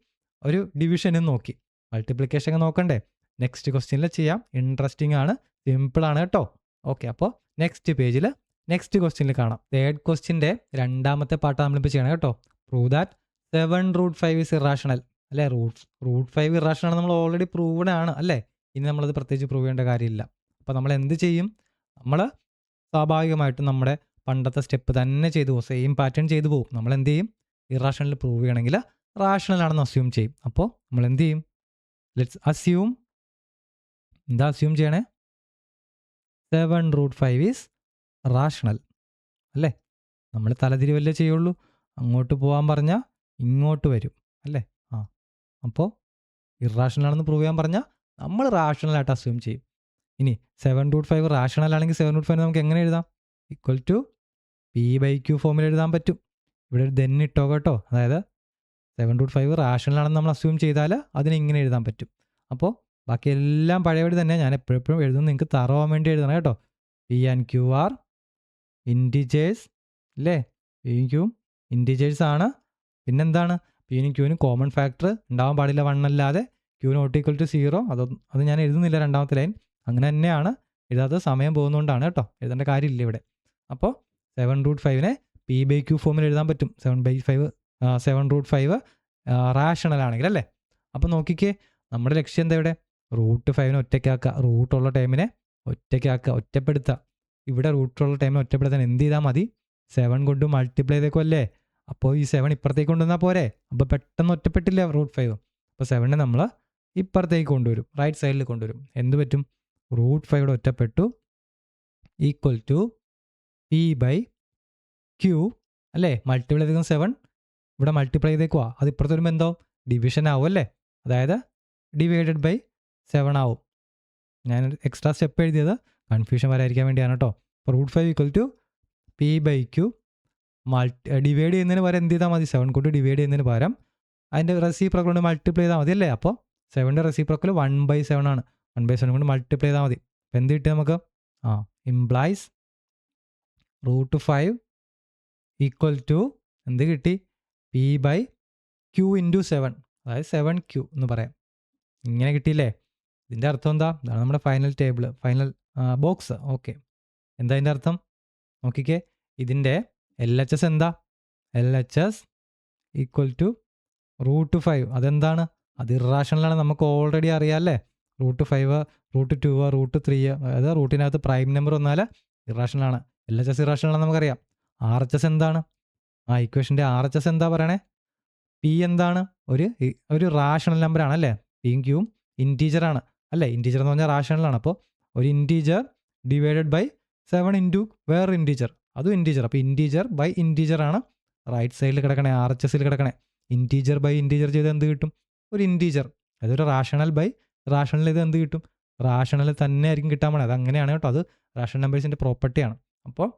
Speaker 1: ഒരു ഡിവിഷനും നോക്കി, മൾട്ടിപ്ലിക്കേഷൻ ഒക്കെ നോക്കണ്ടേ? നെക്സ്റ്റ് ക്വസ്റ്റ്യനിൽ ചെയ്യാം. ഇൻട്രസ്റ്റിംഗ് ആണ്, സിമ്പിളാണ് കേട്ടോ. ഓക്കെ, അപ്പോൾ നെക്സ്റ്റ് പേജിൽ നെക്സ്റ്റ് ക്വസ്റ്റ്യനിൽ കാണാം. തേർഡ് ക്വസ്റ്റ്യൻ്റെ രണ്ടാമത്തെ പാർട്ടാണ് നമ്മളിപ്പോൾ ചെയ്യണം കേട്ടോ. പ്രൂവ് ദാറ്റ് 7√5 ഈസ് ഇറാഷണൽ അല്ലേ? റൂട്ട് 5 ഇറാഷണൽ നമ്മൾ ഓൾറെഡി പ്രൂവഡ് ആണ് അല്ലേ? ഇനി നമ്മളത് പ്രത്യേകിച്ച് പ്രൂവ് ചെയ്യേണ്ട കാര്യമില്ല. അപ്പോൾ നമ്മൾ എന്ത് ചെയ്യും? നമ്മൾ സ്വാഭാവികമായിട്ടും നമ്മുടെ പണ്ടത്തെ സ്റ്റെപ്പ് തന്നെ ചെയ്തു പോകും. സെയിം പാറ്റേൺ ചെയ്തു പോകും. നമ്മൾ എന്ത് ചെയ്യും? ഇറാഷണൽ പ്രൂവ് ചെയ്യണമെങ്കിൽ റാഷണൽ ആണെന്ന് അസ്യൂം ചെയ്യും. അപ്പോൾ നമ്മൾ എന്ത് ചെയ്യും? ലെറ്റ്സ് അസ്യൂം, എന്താ അസ്യൂം ചെയ്യണേ? 7√5 ഈസ് റാഷണൽ അല്ലേ? നമ്മൾ തലതിരിവല്ലേ ചെയ്യുള്ളൂ. അങ്ങോട്ട് പോകാൻ പറഞ്ഞാൽ ഇങ്ങോട്ട് വരും അല്ലേ? അപ്പോൾ ഇറാഷണൽ ആണെന്ന് പ്രൂവ് ചെയ്യാൻ പറഞ്ഞാൽ നമ്മൾ റാഷണലായിട്ട് അസ്യൂം ചെയ്യും. ഇനി 7√5 റാഷണൽ ആണെങ്കിൽ 7√5 നമുക്ക് എങ്ങനെ എഴുതാം? ഈക്വൽ ടു P/Q ഫോമിൽ എഴുതാൻ പറ്റും. ഇവിടെ ഒരു ദെൻ ഇട്ടോ കേട്ടോ. അതായത് 7√5 റാഷണൽ ആണെന്ന് നമ്മൾ അസ്യൂം ചെയ്താൽ അതിനെ ഇങ്ങനെ എഴുതാൻ പറ്റും. അപ്പോൾ ബാക്കി എല്ലാം പഴയപടി തന്നെ ഞാൻ എപ്പോഴും എഴുതുന്നത് നിങ്ങൾക്ക് തറവാൻ വേണ്ടി എഴുതണം കേട്ടോ. P and Q are integers അല്ലേ? Pയും Qയും ഇൻറ്റിജേഴ്സ് ആണ്. പിന്നെന്താണ്? Pനും Qനും കോമൺ ഫാക്ടർ ഉണ്ടാവാൻ പാടില്ല 1 അല്ലാതെ. Q not equal to 0. അത് ഞാൻ എഴുതുന്നില്ല രണ്ടാമത്തെ ലൈൻ. അങ്ങനെ തന്നെയാണ് എഴുതാത്തത്, സമയം പോകുന്നതുകൊണ്ടാണ് കേട്ടോ. എഴുതേണ്ട കാര്യമില്ല ഇവിടെ. അപ്പോൾ 7√5നെ P/Q ഫോമിൽ എഴുതാൻ പറ്റും. 7√5 റാഷണൽ ആണെങ്കിൽ അല്ലേ? അപ്പോൾ നോക്കിക്കേ, നമ്മുടെ ലക്ഷ്യം എന്താ ഇവിടെ? √5നെ ഒറ്റയ്ക്കാക്കുക, റൂട്ടുള്ള ടൈമിനെ ഒറ്റയ്ക്കാക്കുക, ഒറ്റപ്പെടുത്തുക. ഇവിടെ റൂട്ടുള്ള ടൈമിനെ ഒറ്റപ്പെടുത്താൻ എന്ത് ചെയ്താൽ മതി? 7 കൊണ്ട് മൾട്ടിപ്ലൈ ചെയ്തേക്കും അല്ലേ? അപ്പോൾ ഈ 7 ഇപ്പുറത്തേക്ക് കൊണ്ടുവന്നാൽ പോരെ? അപ്പോൾ പെട്ടെന്ന് ഒറ്റപ്പെട്ടില്ല √5. അപ്പോൾ 7നെ നമ്മൾ ഇപ്പുറത്തേക്ക് കൊണ്ടുവരും, റൈറ്റ് സൈഡിൽ കൊണ്ടുവരും. എന്ത് പറ്റും? √5 ഒറ്റപ്പെട്ടു ഈക്വൽ ടു P/Q അല്ലേ? മൾട്ടിപ്ലൈ ചെയ്തേക്കും 7, ഇവിടെ മൾട്ടിപ്ലൈ ചെയ്തേക്കുവാ. അത് ഇപ്പുറത്ത് വരുമ്പോൾ എന്താവും? ഡിവിഷൻ ആവും അല്ലേ? അതായത് ഡിവൈഡഡ് ബൈ 7 ആവും. ഞാൻ എക്സ്ട്രാ സ്റ്റെപ്പ് എഴുതിയത് കൺഫ്യൂഷൻ വരാതിരിക്കാൻ വേണ്ടിയാണ് കേട്ടോ. അപ്പോൾ √5 ഈക്വൽ ടു P/Q ഡിവൈഡ് ചെയ്യുന്നതിന് പകരം എന്ത് ചെയ്താൽ മതി? 7 കൊണ്ട് ഡിവൈഡ് ചെയ്യുന്നതിന് പകരം അതിൻ്റെ റെസിപ്രോക്കൽ കൊണ്ട് മൾട്ടിപ്ലൈ ചെയ്താൽ മതി അല്ലേ? അപ്പോൾ 7ൻ്റെ റെസിപ്രോക്കൽ 1/7 ആണ്. 1/7 കൊണ്ട് മൾട്ടിപ്ലൈ ചെയ്താൽ മതി. അപ്പോൾ എന്ത് കിട്ടി നമുക്ക്? ഇംപ്ലൈസ് √5 ഈക്വൽ ടു എന്ത് കിട്ടി? P/Q ഇൻറ്റു 7, അതായത് 7Q എന്ന് പറയാം. ഇങ്ങനെ കിട്ടിയില്ലേ? ഇതിൻ്റെ അർത്ഥം എന്താ? ഇതാണ് നമ്മുടെ final table, final box. Okay, എന്താ ഇതിൻ്റെ അർത്ഥം? നോക്കിക്കേ, ഇതിൻ്റെ LHS എന്താ? LHS equal to √5. അതെന്താണ്? അത് ഇറാഷണലാണ്, നമുക്ക് ഓൾറെഡി അറിയാം അല്ലേ? √5, √2, √3, അതായത് റൂട്ടിനകത്ത് പ്രൈം നമ്പർ വന്നാൽ ഇറാഷണലാണ്. LHS ഇറാഷണലാണെന്ന് നമുക്കറിയാം. RHS എന്താണ്? ഇക്വേഷൻ്റെ RHS എന്താ പറയണേ? P എന്താണ്? ഒരു റാഷണൽ നമ്പറാണ് അല്ലേ? Pയും Qയും ഇൻറ്റീജറാണ് അല്ലേ? ഇൻറ്റീജർ എന്ന് പറഞ്ഞാൽ റാഷണലാണ്. അപ്പോൾ ഒരു ഇൻറ്റീജർ ഡിവൈഡഡ് ബൈ 7 ഇൻറ്റു വേറൊരു ഇൻറ്റീജർ, അതും ഇൻറ്റീജർ. അപ്പോൾ ഇൻറ്റീജർ ബൈ ഇൻറ്റീജർ ആണ് റൈറ്റ് സൈഡിൽ കിടക്കണേ, RHSൽ കിടക്കണേ. ഇൻറ്റീജർ ബൈ ഇൻറ്റീജർ ചെയ്ത് എന്ത് കിട്ടും? ഒരു ഇൻറ്റീജർ. അതൊരു റാഷണൽ ബൈ റാഷണൽ ചെയ്ത് എന്ത് കിട്ടും? റാഷണൽ തന്നെ ആയിരിക്കും കിട്ടാൻ പോണത്. അത് അങ്ങനെയാണ് കേട്ടോ, അത് റാഷണൽ നമ്പേഴ്സിൻ്റെ പ്രോപ്പർട്ടിയാണ്. അപ്പോൾ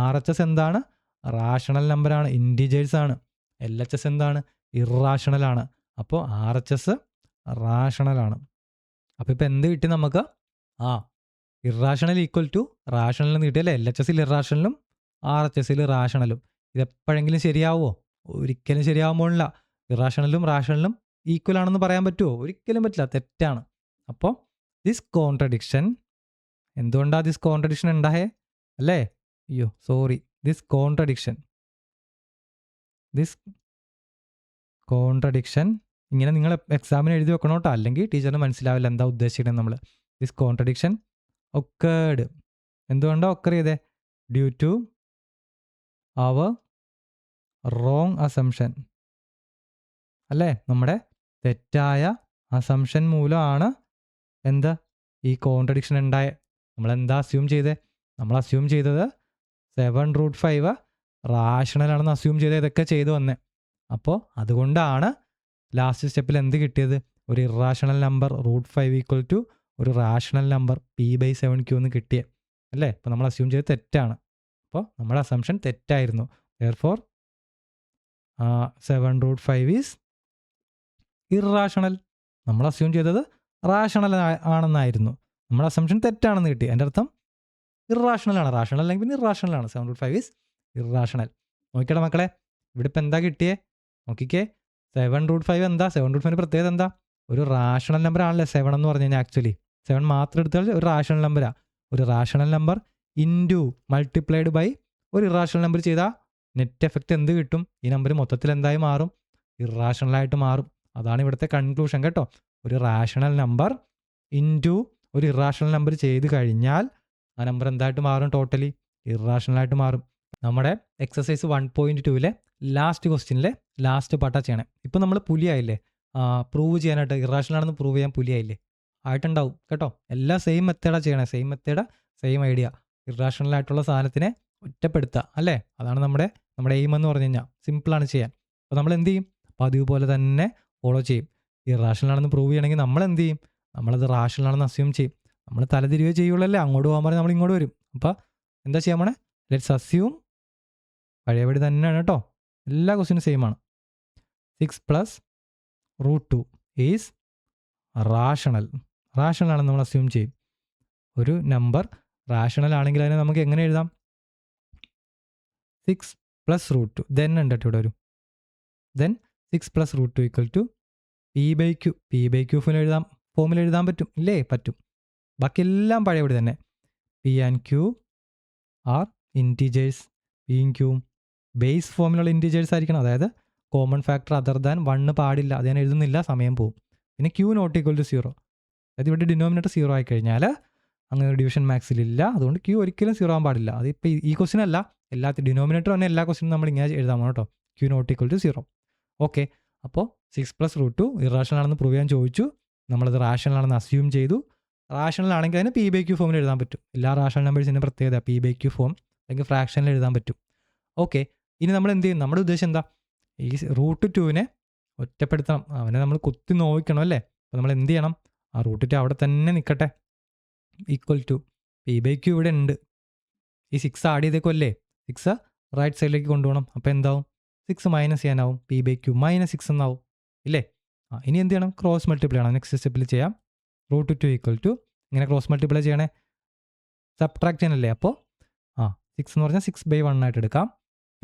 Speaker 1: RHS എന്താണ്? റാഷണൽ നമ്പറാണ്, ഇൻറ്റീജേഴ്സ് ആണ്. LHS എന്താണ്? ഇറാഷണൽ ആണ്. അപ്പോൾ RHS റാഷണലാണ്. അപ്പോൾ ഇപ്പോൾ എന്ത് കിട്ടി നമുക്ക്? ഇറാഷണൽ ഈക്വൽ ടു റാഷണൽ എന്ന് കിട്ടിയല്ലേ? LHSൽ ഇറാഷണലും RHSൽ റാഷണലും. ഇതെപ്പോഴെങ്കിലും ശരിയാവുമോ? ഒരിക്കലും ശരിയാവാൻ പോണില്ല. ഇറാഷണലും റാഷണലും ഈക്വൽ ആണെന്ന് പറയാൻ പറ്റുമോ? ഒരിക്കലും പറ്റില്ല, തെറ്റാണ്. അപ്പോൾ ദിസ് കോൺട്രഡിക്ഷൻ, എന്തുകൊണ്ടാണ് ദിസ് കോൺട്രഡിക്ഷൻ ഉണ്ടായേ അല്ലേ? ദിസ് കോൺട്രഡിക്ഷൻ ഇങ്ങനെ നിങ്ങൾ എക്സാമിന് എഴുതി വെക്കണം കേട്ടോ, അല്ലെങ്കിൽ ടീച്ചറിന് മനസ്സിലാവില്ല എന്താ ഉദ്ദേശിക്കുന്നത് നമ്മൾ. ദിസ് കോൺട്രഡിക്ഷൻ ഒക്കേർഡ്, എന്തുകൊണ്ടാണ് ഒക്കർ ചെയ്തേ? Due to our wrong assumption അല്ലേ? നമ്മുടെ തെറ്റായ അസംഷൻ മൂലമാണ് എന്താ ഈ കോൺട്രഡിക്ഷൻ ഉണ്ടായേ. നമ്മളെന്താ അസ്യൂം ചെയ്തേ? നമ്മൾ അസ്യൂം ചെയ്തത് 7√5 റാഷണലാണെന്ന് അസ്യൂം ചെയ്ത് ഇതൊക്കെ ചെയ്തു വന്നേ. അപ്പോൾ അതുകൊണ്ടാണ് ലാസ്റ്റ് സ്റ്റെപ്പിൽ എന്ത് കിട്ടിയത്? ഒരു ഇറാഷണൽ നമ്പർ √5 ഈക്വൽ ടു ഒരു റാഷണൽ നമ്പർ P/7Q എന്ന് കിട്ടിയേ അല്ലേ? അപ്പോൾ നമ്മൾ അസ്യൂം ചെയ്ത് തെറ്റാണ്. അപ്പോൾ നമ്മുടെ അസംഷൻ തെറ്റായിരുന്നു. therefore 7√5 is irrational. നമ്മൾ അസ്യൂം ചെയ്തത് റാഷണൽ ആണെന്നായിരുന്നു, നമ്മുടെ അസംഷൻ തെറ്റാണെന്ന് കിട്ടി. എൻ്റെ അർത്ഥം ഇറാഷണലാണ്. റാഷണൽ അല്ലെങ്കിൽ പിന്നെ ഇറാഷണലാണ്. 7√5 ഈസ് ഇറാഷണൽ. നോക്കിക്കട്ടെ മക്കളെ, ഇവിടെ ഇപ്പം എന്താ കിട്ടിയേ? നോക്കിക്കേ, 7√5 എന്താ? 7√5ൻ്റെ പ്രത്യേകത എന്താ? ഒരു റാഷണൽ നമ്പർ ആണല്ലേ 7 എന്ന് പറഞ്ഞു കഴിഞ്ഞാൽ. ആക്ച്വലി 7 മാത്രം എടുത്താൽ ഒരു റാഷണൽ നമ്പറാണ്. ഒരു rational number into multiplied by ഒരു ഇറാഷണൽ നമ്പർ ചെയ്താൽ നെറ്റ് എഫക്റ്റ് എന്ത് കിട്ടും? ഈ നമ്പർ മൊത്തത്തിൽ എന്തായി മാറും? ഇറാഷണലായിട്ട് മാറും. അതാണ് ഇവിടുത്തെ കൺക്ലൂഷൻ കേട്ടോ. ഒരു റാഷണൽ നമ്പർ ഇൻറ്റു ഒരു ഇറാഷണൽ നമ്പർ ചെയ്ത് കഴിഞ്ഞാൽ ആ നമ്പർ എന്തായിട്ട് മാറും? ടോട്ടലി ഇറാഷണലായിട്ട് മാറും. നമ്മുടെ എക്സസൈസ് 1.2ലെ ലാസ്റ്റ് ക്വസ്റ്റ്യനിലെ ലാസ്റ്റ് പാർട്ടാ ചെയ്യണേ. ഇപ്പം നമ്മൾ പുലിയായില്ലേ? പ്രൂവ് ചെയ്യാനായിട്ട് ഇറാഷണൽ ആണെന്ന് പ്രൂവ് ചെയ്യാൻ പുലിയായില്ലേ? ആയിട്ടുണ്ടാവും കേട്ടോ. എല്ലാം സെയിം മെത്തേഡാണ് ചെയ്യണേ. Same method, same idea. Irrational ആയിട്ടുള്ള സാധനത്തിനെ ഒറ്റപ്പെടുത്തുക അല്ലേ? അതാണ് നമ്മുടെ എയിം എന്ന് പറഞ്ഞു കഴിഞ്ഞാൽ. സിമ്പിളാണ് ചെയ്യാൻ. അപ്പോൾ നമ്മൾ എന്ത് ചെയ്യും? പതിവ് പോലെ തന്നെ ഫോളോ ചെയ്യും. ഇറാഷണൽ ആണെന്ന് പ്രൂവ് ചെയ്യണമെങ്കിൽ നമ്മൾ എന്ത് ചെയ്യും? നമ്മളത് റാഷണൽ ആണെന്ന് അസ്യൂം ചെയ്യും. നമ്മൾ തലതിരിവേ ചെയ്യുള്ളല്ലേ? അങ്ങോട്ട് പോകാൻ പറഞ്ഞാൽ നമ്മൾ ഇങ്ങോട്ട് വരും. അപ്പോൾ എന്താ ചെയ്യാൻ പോണേ? ലെറ്റ്സ് അസ്യൂം പഴയപടി തന്നെയാണ് കേട്ടോ. എല്ലാ ക്വസ്റ്റിനും സെയിം ആണ്. 6 + √2 ഈസ് റാഷണൽ. റാഷണൽ ആണെന്ന് നമ്മൾ അസ്യൂം ചെയ്യും. ഒരു നമ്പർ റാഷണൽ ആണെങ്കിൽ അതിനെ നമുക്ക് എങ്ങനെ എഴുതാം? 6 + √2 ദെൻ ഉണ്ടോ ഇവിടെ വരും. Then 6 + √2 = p/q. p/q ഫോമിൽ എഴുതാൻ പറ്റും ഇല്ലേ? പറ്റും. ബാക്കിയെല്ലാം പഴയപടി തന്നെ. p and q are integers. പിയും ക്യൂവും ബേസ് ഫോമിലുള്ള ഇൻറ്റീജേഴ്സ് ആയിരിക്കണം. അതായത് കോമൺ ഫാക്ടർ അതർ ദാൻ 1 പാടില്ല. അത് ഞാൻ എഴുതുന്നില്ല, സമയം പോവും. പിന്നെ q ≠ 0. അതായത് ഇവിടെ ഡിനോമിനേറ്റർ 0 ആയി കഴിഞ്ഞാൽ അങ്ങനെ ഒരു ഡിവിഷൻ മാക്സിലില്ല. അതുകൊണ്ട് q ഒരിക്കലും 0 ആകാൻ പാടില്ല. അതിപ്പോൾ ഈ ക്വസ്റ്റ്യൻ അല്ല, ഡിനോമിനേറ്റർ തന്നെ എല്ലാ ക്വസ്റ്റ്യനും നമ്മൾ ഇങ്ങനെ എഴുതാമോ കേട്ടോ. q ≠ 0. ഓക്കെ. അപ്പോൾ 6 + √2 ഇറാഷണൽ ആണെന്ന് പ്രൂവ് ചെയ്യാൻ ചോദിച്ചു. നമ്മളത് റാഷണൽ ആണെന്ന് അസ്യൂം ചെയ്തു. റാഷണൽ ആണെങ്കിൽ അതിന് p/q ഫോമിൽ എഴുതാൻ പറ്റും. എല്ലാ റാഷണൽ നമ്പേഴ്സിൻ്റെ പ്രത്യേകത p/q ഫോം അല്ലെങ്കിൽ ഫ്രാക്ഷനിൽ എഴുതാൻ പറ്റും. ഓക്കെ. ഇനി നമ്മൾ എന്ത് ചെയ്യും? നമ്മുടെ ഉദ്ദേശം എന്താ? ഈ √2നെ ഒറ്റപ്പെടുത്തണം. അവനെ നമ്മൾ കുത്തി നോക്കണം അല്ലേ? അപ്പോൾ നമ്മൾ എന്ത് ചെയ്യണം? ആ √2 അവിടെ തന്നെ നിൽക്കട്ടെ. = p/q ഇവിടെ ഉണ്ട്. ഈ 6 ആഡ് ചെയ്തേക്കുമല്ലേ? 6 റൈറ്റ് സൈഡിലേക്ക് കൊണ്ടുപോകണം. അപ്പോൾ എന്താവും? 6 മൈനസ് ചെയ്യാനാവും. p/q -6 എന്നാവും ഇല്ലേ? ഇനി എന്ത് ചെയ്യണം? ക്രോസ് മൾട്ടിപ്ലൈ ചെയ്യണം. നെക്സ്റ്റ് സ്റ്റെപ്പിൽ ചെയ്യാം. √2 ഇങ്ങനെ ക്രോസ് മൾട്ടിപ്ലൈ ചെയ്യണേ. സബ്ട്രാക്ട് ചെയ്യാനല്ലേ? അപ്പോൾ 6 എന്ന് പറഞ്ഞാൽ 6/1 ആയിട്ട് എടുക്കാം.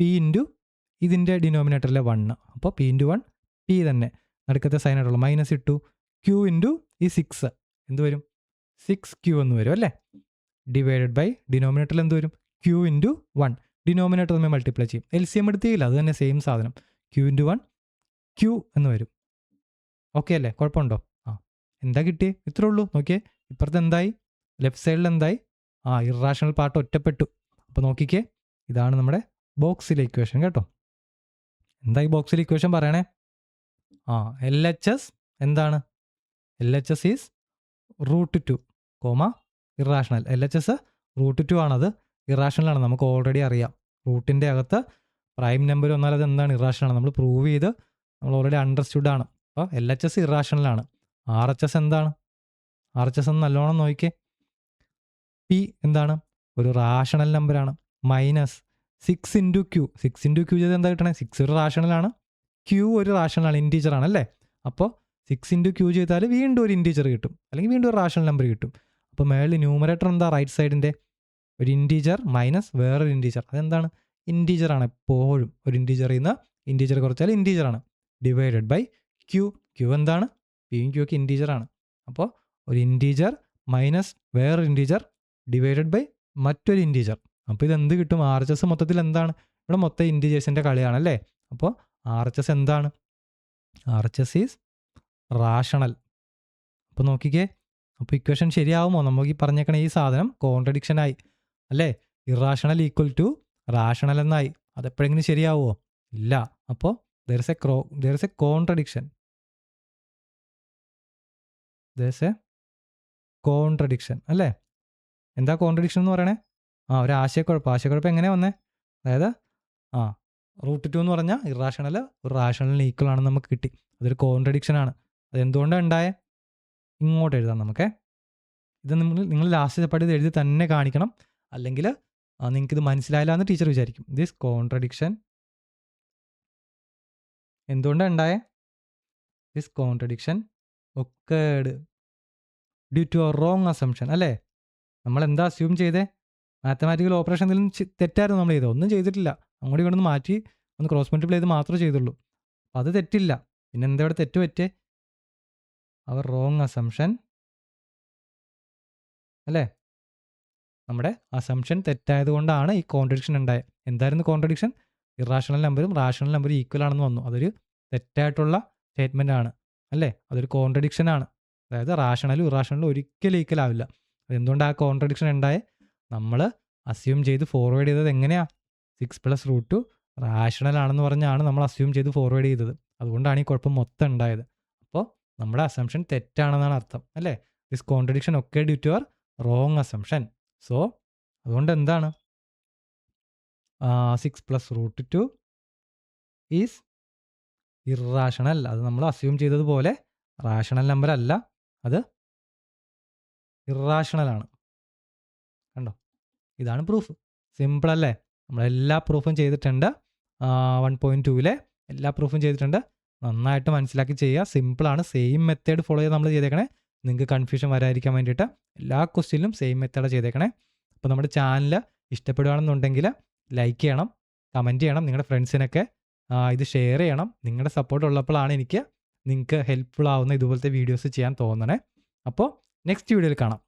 Speaker 1: p ഇൻറ്റു ഇതിൻ്റെ ഡിനോമിനേറ്ററിലെ 1. അപ്പോൾ p × 1 p തന്നെ. നടുക്കത്തെ സൈൻ ആയിട്ടുള്ള മൈനസ് ഇട്ടു. q ഇൻറ്റു ഈ 6 എന്ത് വരും? 6q എന്ന് വരും അല്ലേ? ഡിവൈഡഡ് ബൈ ഡിനോമിനേറ്ററിൽ എന്ത് വരും? q into 1. ഡിനോമിനേറ്റർ തമ്മിൽ മൾട്ടിപ്ലൈ ചെയ്യും. LCM എടുത്തില്ല, അത് തന്നെ സെയിം സാധനം. q ഇൻറ്റു 1 q എന്ന് വരും. ഓക്കെ അല്ലേ? കുഴപ്പമുണ്ടോ? എന്താ കിട്ടിയേ? ഇത്രേ ഉള്ളൂ. നോക്കിയേ, ഇപ്പുറത്ത് എന്തായി? ലെഫ്റ്റ് സൈഡിൽ എന്തായി? ഇറാഷണൽ പാർട്ട് ഒറ്റപ്പെട്ടു. അപ്പോൾ നോക്കിക്കേ, ഇതാണ് നമ്മുടെ ബോക്സിലെ ഇക്വേഷൻ കേട്ടോ. എന്താ ഈ ബോക്സിലെ ഇക്വേഷൻ പറയണേ? LHS എന്താണ്? LHS is √2, irrational. LHS √2 ആണത്. ഇറാഷണൽ ആണ്, നമുക്ക് ഓൾറെഡി അറിയാം. റൂട്ടിൻ്റെ അകത്ത് പ്രൈം നമ്പർ വന്നാൽ അത് എന്താണ്? ഇറാഷണൽ ആണ്. നമ്മൾ പ്രൂവ് ചെയ്ത് നമ്മൾ ഓൾറെഡി അണ്ടർസ്റ്റുഡ് ആണ്. അപ്പോൾ LHS ഇറാഷണൽ ആണ്. RHS എന്താണ്? RHS എന്ന് നല്ലോണം നോക്കിക്കേ. p എന്താണ്? ഒരു റാഷണൽ നമ്പറാണ്. -6 × q. 6 × q ചെയ്ത് എന്താ കിട്ടണേ? 6 ഒരു റാഷണലാണ്, q ഒരു റാഷണലാണ്, ഇൻറ്റീജർ ആണ് അല്ലേ? അപ്പോൾ 6 × q ചെയ്താൽ വീണ്ടും ഒരു ഇൻറ്റീജർ കിട്ടും, അല്ലെങ്കിൽ വീണ്ടും ഒരു റാഷണൽ നമ്പർ കിട്ടും. അപ്പോൾ മേളിൽ ന്യൂമറേറ്റർ എന്താ? റൈറ്റ് സൈഡിൻ്റെ ഒരു ഇൻറ്റീജർ മൈനസ് വേറൊരു ഇൻറ്റീജർ. അതെന്താണ്? ഇൻറ്റീജർ ആണ്. എപ്പോഴും ഒരു ഇൻറ്റീജറിൽ നിന്ന് ഇൻറ്റീജർ കുറച്ചാൽ ഇൻറ്റീജർ ആണ്. ഡിവൈഡഡ് ബൈ q എന്താണ്? p യും q ഒക്കെ ഇൻറ്റീജർ ആണ്. അപ്പോൾ ഒരു ഇൻറ്റീജർ മൈനസ് വേറൊരു ഇൻറ്റീജർ ഡിവൈഡഡ് ബൈ മറ്റൊരു ഇൻറ്റീജർ. അപ്പോൾ ഇതെന്ത് കിട്ടും? RHS മൊത്തത്തിൽ എന്താണ്? ഇവിടെ മൊത്തം ഇൻറ്റീജേഴ്സിൻ്റെ കളിയാണല്ലേ? അപ്പോൾ RHS എന്താണ്? RHS is rational. അപ്പോൾ നോക്കിക്കേ, അപ്പോൾ ഇക്വേഷൻ ശരിയാവുമോ? നമുക്ക് ഈ പറഞ്ഞേക്കണ ഈ സാധനം കോൺട്രഡിക്ഷൻ ആയി അല്ലേ? ഇറാഷണൽ = റാഷണൽ എന്നായി. അതെപ്പോഴെങ്കിലും ശരിയാവുമോ? ഇല്ല. അപ്പോൾ there is a contradiction. അല്ലേ? എന്താ കോൺട്രഡിക്ഷൻ എന്ന് പറയണേ? ഒരു ആശയക്കുഴപ്പം എങ്ങനെയാണ് വന്നേ? അതായത് √2 എന്ന് പറഞ്ഞാൽ ഇറാഷണൽ ഒരു റാഷണലിന് ഈക്വൽ ആണെന്ന് നമുക്ക് കിട്ടി. അതൊരു കോൺട്രഡിക്ഷൻ ആണ്. അതെന്തുകൊണ്ടാണ് ഉണ്ടായേ? ഇങ്ങോട്ട് എഴുതാം നമുക്ക്. ഇത് നിങ്ങൾ ലാസ്റ്റ് സ്റ്റെപ്പായിട്ട് ഇത് എഴുതി തന്നെ കാണിക്കണം. അല്ലെങ്കിൽ നിങ്ങൾക്കിത് മനസ്സിലായില്ല എന്ന് ടീച്ചർ വിചാരിക്കും. ദിസ് കോൺട്രഡിക്ഷൻ എന്തുകൊണ്ടാണ് ഉണ്ടായേ? This contradiction occurred due to a wrong assumption അല്ലേ? നമ്മൾ എന്താ അസ്യൂം ചെയ്തേ? മാത്തമാറ്റിക്കൽ ഓപ്പറേഷൻ എന്തെങ്കിലും തെറ്റായിരുന്നു നമ്മൾ ചെയ്തത്? ഒന്നും ചെയ്തിട്ടില്ല. അങ്ങോട്ട് ഇങ്ങോട്ടൊന്ന് മാറ്റി ഒന്ന് ക്രോസ് മൾട്ടിപ്ലൈ ചെയ്ത് മാത്രമേ ചെയ്തുള്ളൂ. അപ്പോൾ അത് തെറ്റില്ല. പിന്നെ എന്താ ഇവിടെ തെറ്റ് പറ്റേ? അവർ റോങ് അസംഷൻ അല്ലേ? നമ്മുടെ അസംഷൻ തെറ്റായത് കൊണ്ടാണ് ഈ കോൺട്രഡിക്ഷൻ ഉണ്ടായത്. എന്തായിരുന്നു കോൺട്രഡിക്ഷൻ? ഇറാഷണൽ നമ്പറും റാഷണൽ നമ്പറും ഈക്വൽ ആണെന്ന് വന്നു. അതൊരു തെറ്റായിട്ടുള്ള സ്റ്റേറ്റ്മെൻ്റ് ആണ് അല്ലേ? അതൊരു കോൺട്രഡിക്ഷൻ ആണ്. അതായത് റാഷണലും ഇറാഷണലും ഒരിക്കലും ഈക്വൽ ആവില്ല. അതെന്തുകൊണ്ടാണ് ആ കോൺട്രഡിക്ഷൻ ഉണ്ടായേ? നമ്മൾ അസ്യൂം ചെയ്ത് ഫോർവേഡ് ചെയ്തത് എങ്ങനെയാണ്? 6+√2 റാഷണൽ ആണെന്ന് പറഞ്ഞാണ് നമ്മൾ അസ്യൂം ചെയ്ത് ഫോർവേഡ് ചെയ്തത്. അതുകൊണ്ടാണ് ഈ കുഴപ്പം മൊത്തം ഉണ്ടായത്. അപ്പോൾ നമ്മുടെ അസംഷൻ തെറ്റാണെന്നാണ് അർത്ഥം അല്ലേ? ദിസ് കോൺട്രഡിക്ഷൻ ഒക്കെ due to your wrong assumption. So അതുകൊണ്ട് എന്താണ് 6+√2 ഈസ് ഇറാഷണൽ. അത് നമ്മൾ അസ്യൂം ചെയ്തതുപോലെ റാഷണൽ നമ്പർ അല്ല, അത് ഇറാഷണൽ ആണ്. കണ്ടോ? ഇതാണ് പ്രൂഫ്. സിമ്പിൾ അല്ലേ? നമ്മളെല്ലാ പ്രൂഫും ചെയ്തിട്ടുണ്ട്. 1.2ലെ എല്ലാ പ്രൂഫും ചെയ്തിട്ടുണ്ട്. നന്നായിട്ട് മനസ്സിലാക്കി ചെയ്യുക. സിമ്പിളാണ്. സെയിം മെത്തേഡ് ഫോളോ ചെയ്ത് നമ്മൾ ചെയ്തേക്കണേ. നിങ്ങൾക്ക് കൺഫ്യൂഷൻ വരാതിരിക്കാൻ വേണ്ടിയിട്ട് എല്ലാ ക്വസ്റ്റ്യനിലും സെയിം മെത്തേഡ് ചെയ്തേക്കണേ. അപ്പോൾ നമ്മുടെ ചാനൽ ഇഷ്ടപ്പെടുകയാണെന്നുണ്ടെങ്കിൽ ലൈക്ക് ചെയ്യണം, കമൻറ്റ് ചെയ്യണം, നിങ്ങളുടെ ഫ്രണ്ട്സിനൊക്കെ ഇത് ഷെയർ ചെയ്യണം. നിങ്ങളുടെ സപ്പോർട്ട് ഉള്ളപ്പോഴാണ് എനിക്ക് നിങ്ങൾക്ക് ഹെൽപ്ഫുൾ ആവുന്ന ഇതുപോലത്തെ വീഡിയോസ് ചെയ്യാൻ തോന്നണേ. അപ്പോൾ നെക്സ്റ്റ് വീഡിയോയിൽ കാണാം.